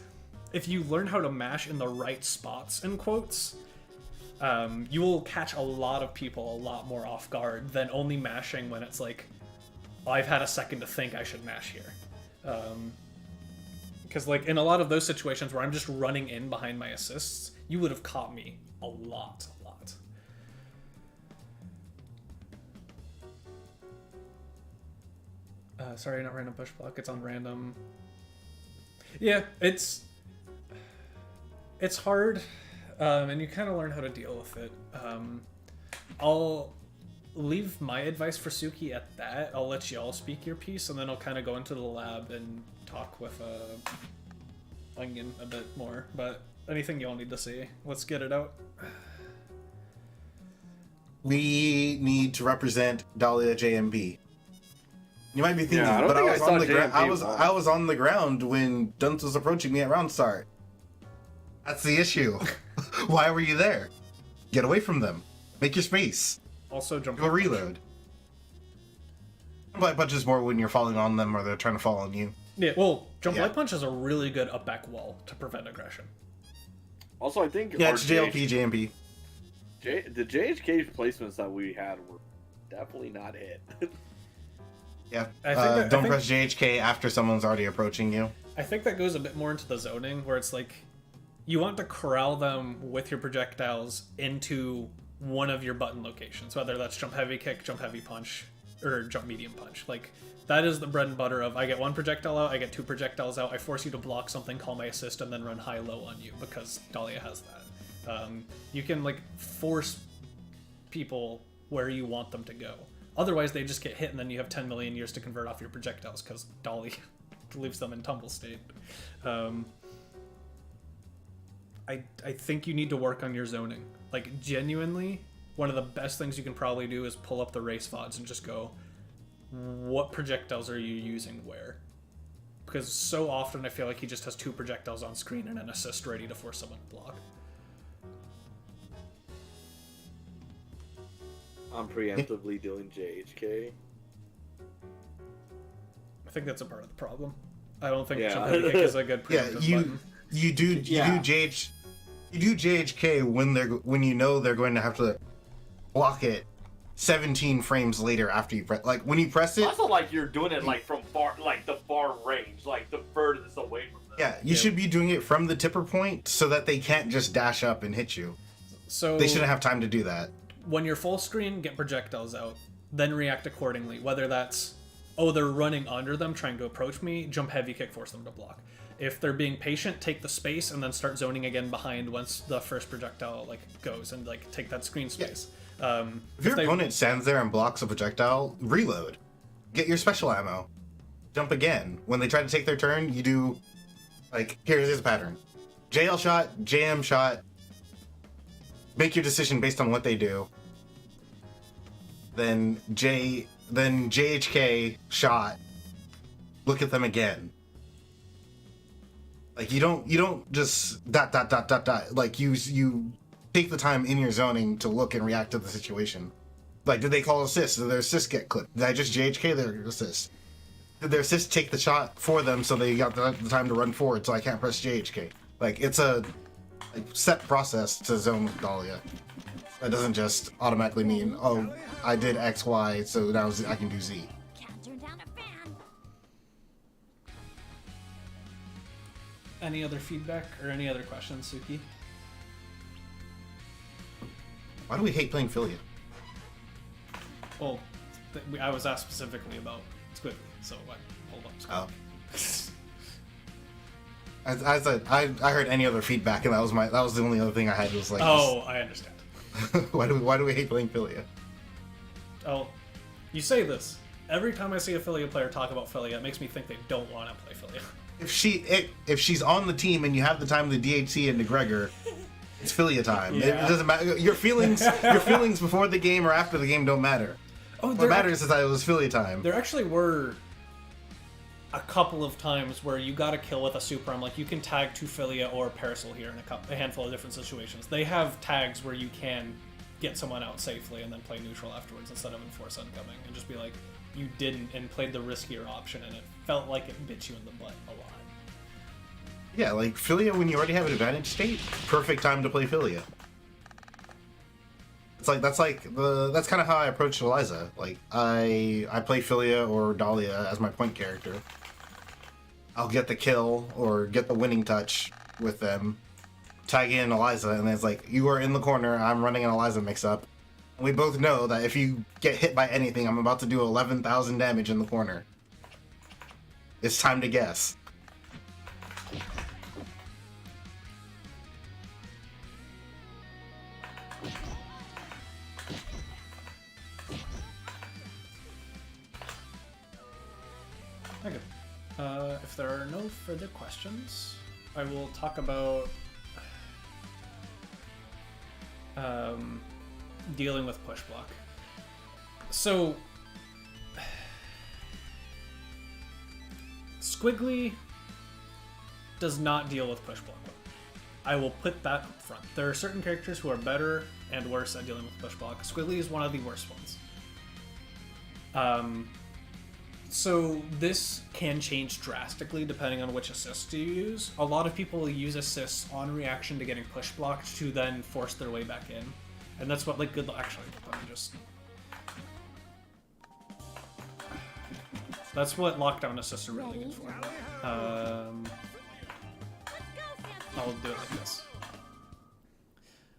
if you learn how to mash in the right spots, in quotes, you will catch a lot of people a lot more off guard than only mashing when it's like, oh, I've had a second to think I should mash here. Because like in a lot of those situations where I'm just running in behind my assists, you would have caught me a lot. Sorry, not random push block, it's on random. Yeah, it's hard, and you kind of learn how to deal with it. I'll leave my advice for Suki at that. I'll let y'all speak your piece, and then I'll kind of go into the lab and talk with Onion a bit more. But anything y'all need to say, let's get it out. We need to represent Dahlia JMB. You might be thinking, Yeah, I don't but think I was I saw on the ground. JMB once. I was on the ground when Dunce was approaching me at round start. That's the issue. Why were you there? Get away from them. Make your space. Also, jump. Do a reload. Light punch is more when you're falling on them or they're trying to fall on you. Yeah, well, jump Yeah. light punch is a really good up back wall to prevent aggression. Also, I think Yeah, our it's JLP, JMB. the JHK placements that we had were definitely not it. Yeah. I think Don't press JHK after someone's already approaching you. I think that goes a bit more into the zoning, where it's like, you want to corral them with your projectiles into one of your button locations, whether that's jump heavy kick, jump heavy punch, or jump medium punch. Like, that is the bread and butter of, I get 1 projectile out, I get 2 projectiles out, I force you to block something, call my assist, and then run high-low on you, because Dahlia has that. You can, like, force people where you want them to go. Otherwise, they just get hit, and then you have 10 million years to convert off your projectiles, because Dahlia leaves them in tumble state. I think you need to work on your zoning. Like, genuinely, one of the best things you can probably do is pull up the race VODs and just go, what projectiles are you using where? Because so often I feel like he just has 2 projectiles on screen and an assist ready to force someone to block. I'm preemptively doing JHK. I think that's a part of the problem. I don't think Yeah. jump heavy kick is a good Yeah, preemptive you button. you do JHK when you know they're going to have to block it 17 frames later after you press. Like when you press it, Also, like you're doing it like from far, like the far range, like the furthest away from them. yeah, you should be doing it from the tipper point so that they can't just dash up and hit you. So They shouldn't have time to do that. when you're full screen, get projectiles out, then react accordingly. Whether that's, oh, they're running under them trying to approach me, jump heavy kick, force them to block. If they're being patient, take the space and then start zoning again behind once the first projectile like goes and like take that screen space. If your opponent stands there and blocks a projectile, reload. Get your special ammo. Jump again. When they try to take their turn, you do, like, here's the pattern. JL shot, JM shot. Make your decision based on what they do. Then JHK shot. Look at them again. Like, you don't just ... Like, you take the time in your zoning to look and react to the situation. Like, did they call assist? Did their assist get clipped? Did I just JHK their assist? Did their assist take the shot for them so they got the time to run forward so I can't press JHK? Like, it's a set process to zone with Dahlia. That doesn't just automatically mean, oh, I did X, Y, so now I can do Z. Can't turn down a fan. Any other feedback or any other questions, Suki? Why do we hate playing Philia? Well, I was asked specifically about Squiggly, so hold up. Oh. I said I heard any other feedback, and that was the only other thing I had was like. Oh, I understand. why do we hate playing Philia? Oh, you say this every time I see a Philia player talk about Philia. It makes me think they don't want to play Philia. If she's on the team and you have the time to DHC and McGregor, it's Philia time. Yeah. It doesn't matter. Your feelings before the game or after the game don't matter. Oh, What matters is that it was Philia time. There actually were a couple of times where you got a kill with a super. I'm like, you can tag to Philia or Parasol here in a handful of different situations. They have tags where you can get someone out safely and then play neutral afterwards instead of enforce oncoming and just be like, you didn't and played the riskier option, and it felt like it bit you in the butt a lot. Yeah, like Philia when you already have an advantage state, perfect time to play Philia. It's like that's kind of how I approach Eliza. Like I play Philia or Dahlia as my point character. I'll get the kill or get the winning touch with them, tag in Eliza, and then it's like, you are in the corner, I'm running an Eliza mix-up. And we both know that if you get hit by anything, I'm about to do 11,000 damage in the corner. It's time to guess. Okay. If there are no further questions, I will talk about dealing with push block. So, Squiggly does not deal with push block. I will put that up front. There are certain characters who are better and worse at dealing with push block. Squiggly is one of the worst ones. So this can change drastically depending on which assist you use. A lot of people use assists on reaction to getting push blocked to then force their way back in. And that's what, like, good... Actually, let me just... That's what lockdown assists are really good for. I'll do it like this.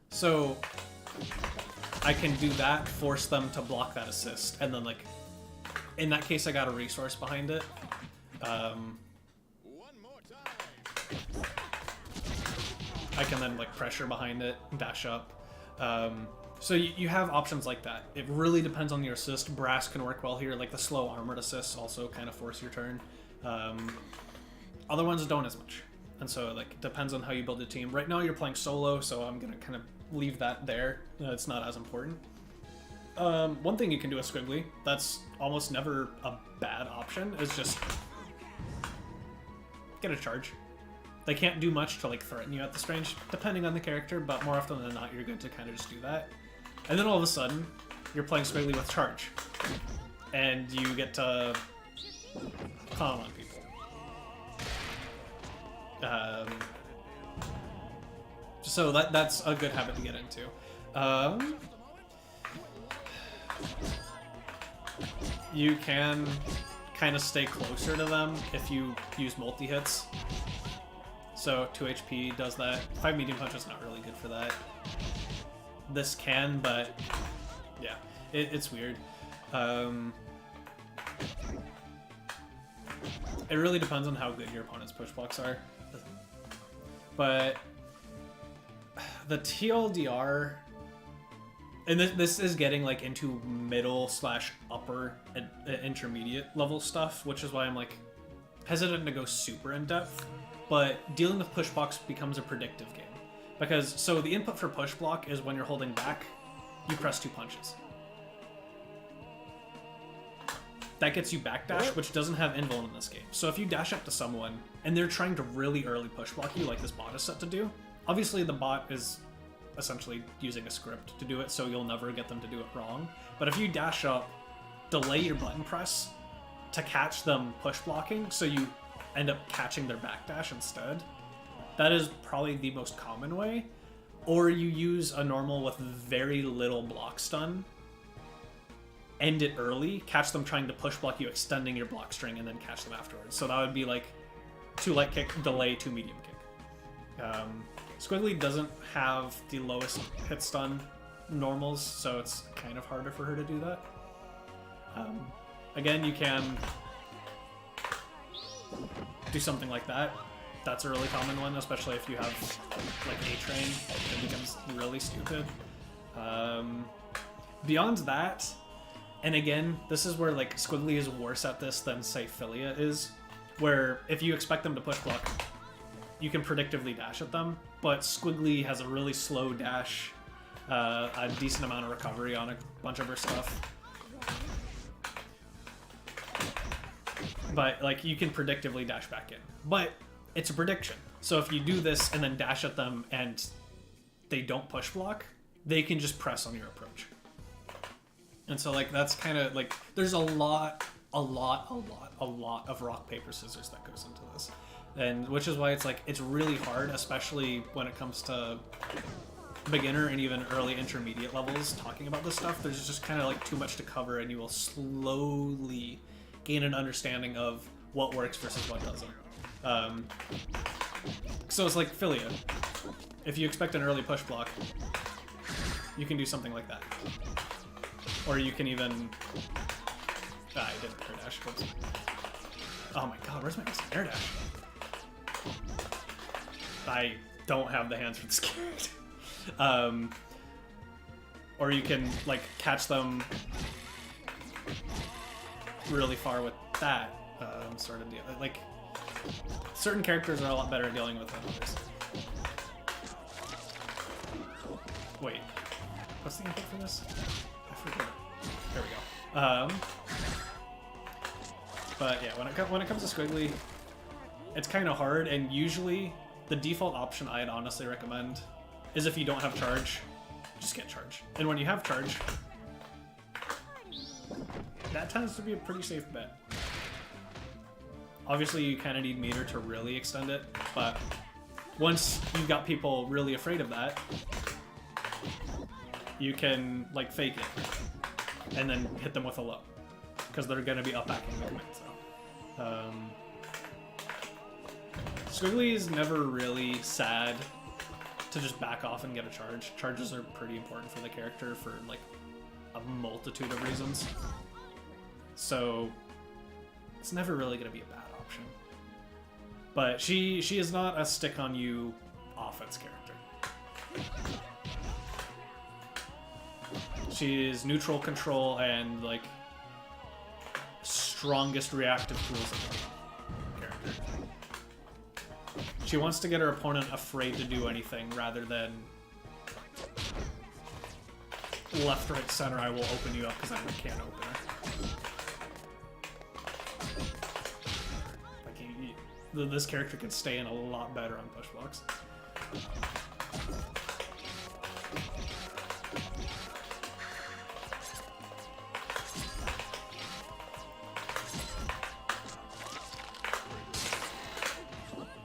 So, I can do that, force them to block that assist, and then, like, in that case, I got a resource behind it. One more time. I can then, like, pressure behind it, dash up. So you have options like that. It really depends on your assist. Brass can work well here, like the slow armored assists also kind of force your turn. Other ones don't as much. And so, like, it depends on how you build a team. Right now you're playing solo, so I'm going to kind of leave that there. It's not as important. One thing you can do with Squiggly, that's almost never a bad option, is just get a charge. They can't do much to, like, threaten you at this range, depending on the character, but more often than not, you're good to kind of just do that. And then all of a sudden, you're playing Squiggly with charge. And you get to calm on people. So that's a good habit to get into. You can kind of stay closer to them if you use multi-hits. So 2 HP does that. 5 medium punch is not really good for that. This can, but yeah, it's weird. It really depends on how good your opponent's push blocks are. But the TLDR And this is getting like into middle / upper and intermediate level stuff, which is why I'm like hesitant to go super in depth. But dealing with push blocks becomes a predictive game. Because, so the input for push block is when you're holding back, you press 2 punches. That gets you backdash, which doesn't have invuln in this game. So if you dash up to someone, and they're trying to really early push block you, like this bot is set to do, obviously the bot is essentially using a script to do it, so you'll never get them to do it wrong. But if you dash up, delay your button press to catch them push blocking, so you end up catching their backdash instead, that is probably the most common way. Or you use a normal with very little block stun, end it early, catch them trying to push block you, extending your block string, and then catch them afterwards. So that would be like 2 light kick, delay, 2 medium kick. Squiggly doesn't have the lowest hit stun normals, so it's kind of harder for her to do that. Again, you can do something like that. That's a really common one, especially if you have like A-Train. It becomes really stupid. Beyond that, and again, this is where like Squiggly is worse at this than say Philia is, where if you expect them to push block, you can predictively dash at them, but Squiggly has a really slow dash, a decent amount of recovery on a bunch of her stuff. But like you can predictively dash back in. But it's a prediction. So if you do this and then dash at them and they don't push block, they can just press on your approach. And so like that's kind of like there's a lot of rock paper scissors that goes into this. And which is why it's like it's really hard, especially when it comes to beginner and even early intermediate levels talking about this stuff. There's just kind of like too much to cover, and you will slowly gain an understanding of what works versus what doesn't. So it's like Philia. If you expect an early push block, you can do something like that. Or you can even... I didn't air dash. Whoops. Oh my god, where's my air dash? I don't have the hands for this character. Or you can, like, catch them really far with that sort of deal. Like, certain characters are a lot better at dealing with than others. Wait, what's the input for this? I forget. There we go. But yeah, when it comes to Squiggly, it's kind of hard, and usually the default option I'd honestly recommend is if you don't have charge, just get charge. And when you have charge, that tends to be a pretty safe bet. Obviously, you kind of need meter to really extend it, but once you've got people really afraid of that, you can, like, fake it and then hit them with a low, because they're going to be up backing the commit. So, Squiggly is never really sad to just back off and get a charge. Charges are pretty important for the character for, like, a multitude of reasons. So, it's never really going to be a bad option. But she is not a stick-on-you offense character. She is neutral control and, like, strongest reactive tools of the character. She wants to get her opponent afraid to do anything rather than left, right, center, I will open you up because I can't open her. Like, this character could stay in a lot better on push blocks.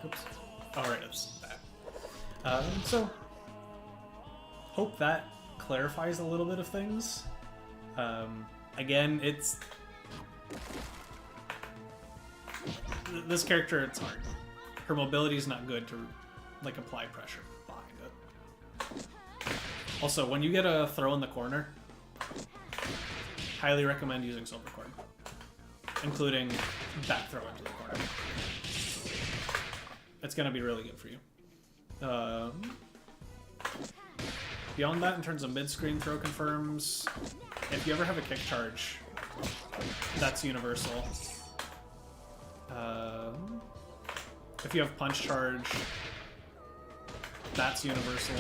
Oops. Alright, it's that. So, hope that clarifies a little bit of things. Again, it's... This character, it's hard. Her mobility is not good to, like, apply pressure behind it. Also, when you get a throw in the corner, highly recommend using Silvercord, including back throw into the corner. It's gonna be really good for you. Beyond that, in terms of mid-screen throw confirms, if you ever have a kick charge, that's universal. If you have punch charge, that's universal.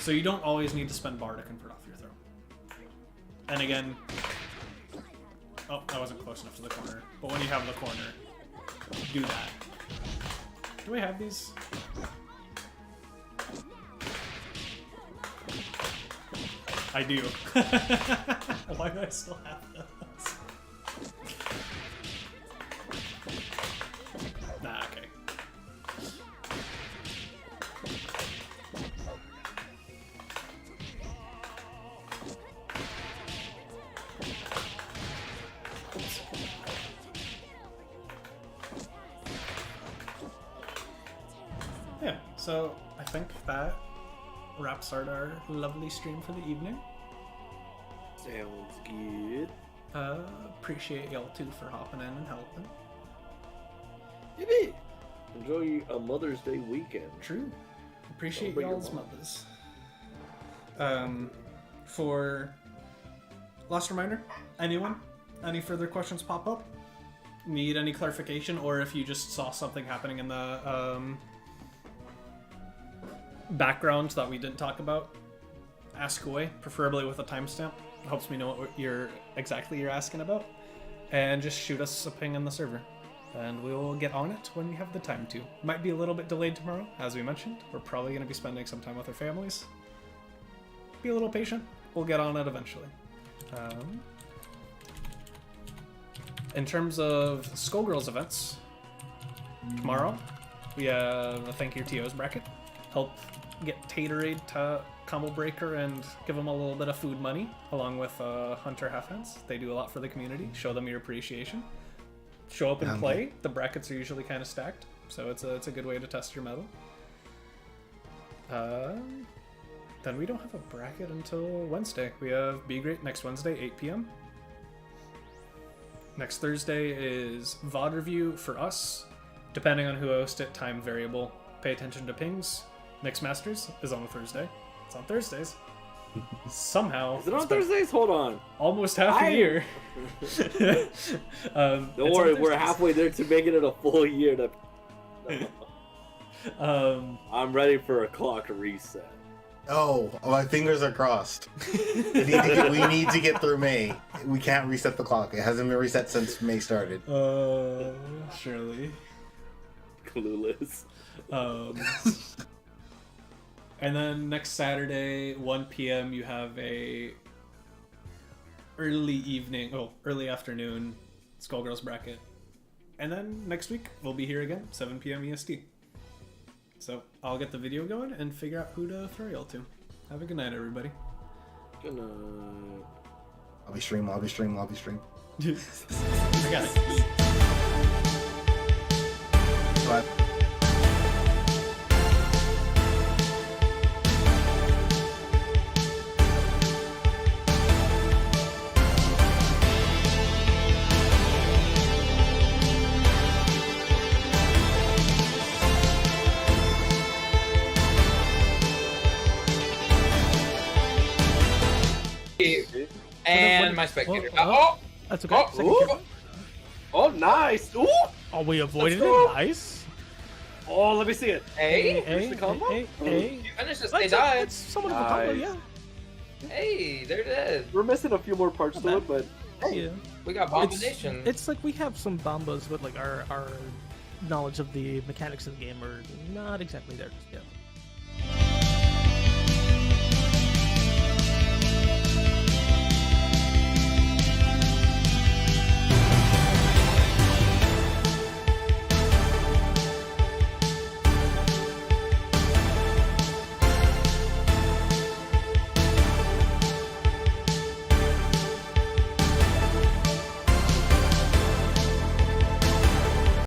So you don't always need to spend bar to convert off your throw. And again, oh, I wasn't close enough to the corner. But when you have the corner, do that. Do we have these? I do. Why do I still have those? Nah, okay. Yeah, so I think that wraps out our lovely stream for the evening. Sounds good. Appreciate y'all too for hopping in and helping. Yippee! Enjoy a Mother's Day weekend. True. Appreciate Celebrate your y'all's mom. mothers. For last reminder, anyone? Any further questions pop up? Need any clarification, or if you just saw something happening in the background that we didn't talk about, ask away, preferably with a timestamp. It helps me know what you're asking about. And just shoot us a ping in the server. And we'll get on it when we have the time to. Might be a little bit delayed tomorrow, as we mentioned. We're probably going to be spending some time with our families. Be a little patient. We'll get on it eventually. In terms of Skullgirls events, tomorrow we have a Thank Your TOs bracket. Help get Taterade to Combo Breaker and give them a little bit of food money, along with Hunter Half-Hands. They do a lot for the community. Show them your appreciation. Show up and play. The brackets are usually kind of stacked, so it's a good way to test your mettle. Then we don't have a bracket until Wednesday. We have Be Great next Wednesday, 8 p.m. Next Thursday is VOD review for us. Depending on who hosts it, time variable. Pay attention to pings. Mix Masters is on a Thursday. It's on Thursdays. Somehow. Is it on Thursdays? Hold on. Almost half a year. Don't worry, we're halfway there to making it a full year. I'm ready for a clock reset. Oh, my fingers are crossed. We need to get through May. We can't reset the clock. It hasn't been reset since May started. Surely. Clueless. And then next Saturday, 1 p.m., you have a early afternoon Skullgirls bracket. And then next week, we'll be here again, 7 p.m. EST. So I'll get the video going and figure out who to throw y'all to. Have a good night, everybody. Good night. I'll be stream. I got it. Bye. And my spectator. That's okay. Oh, nice. Ooh. Oh, we avoided Let's go. it. Nice. Oh, let me see it. Hey, Hey, the combo? hey. you finished this. They died. It's somewhat of a combo, yeah. Hey, they're dead. We're missing a few more parts to it, but Yeah. We got Bombination. It's like we have some bombas, but like our knowledge of the mechanics of the game are not exactly there just yet.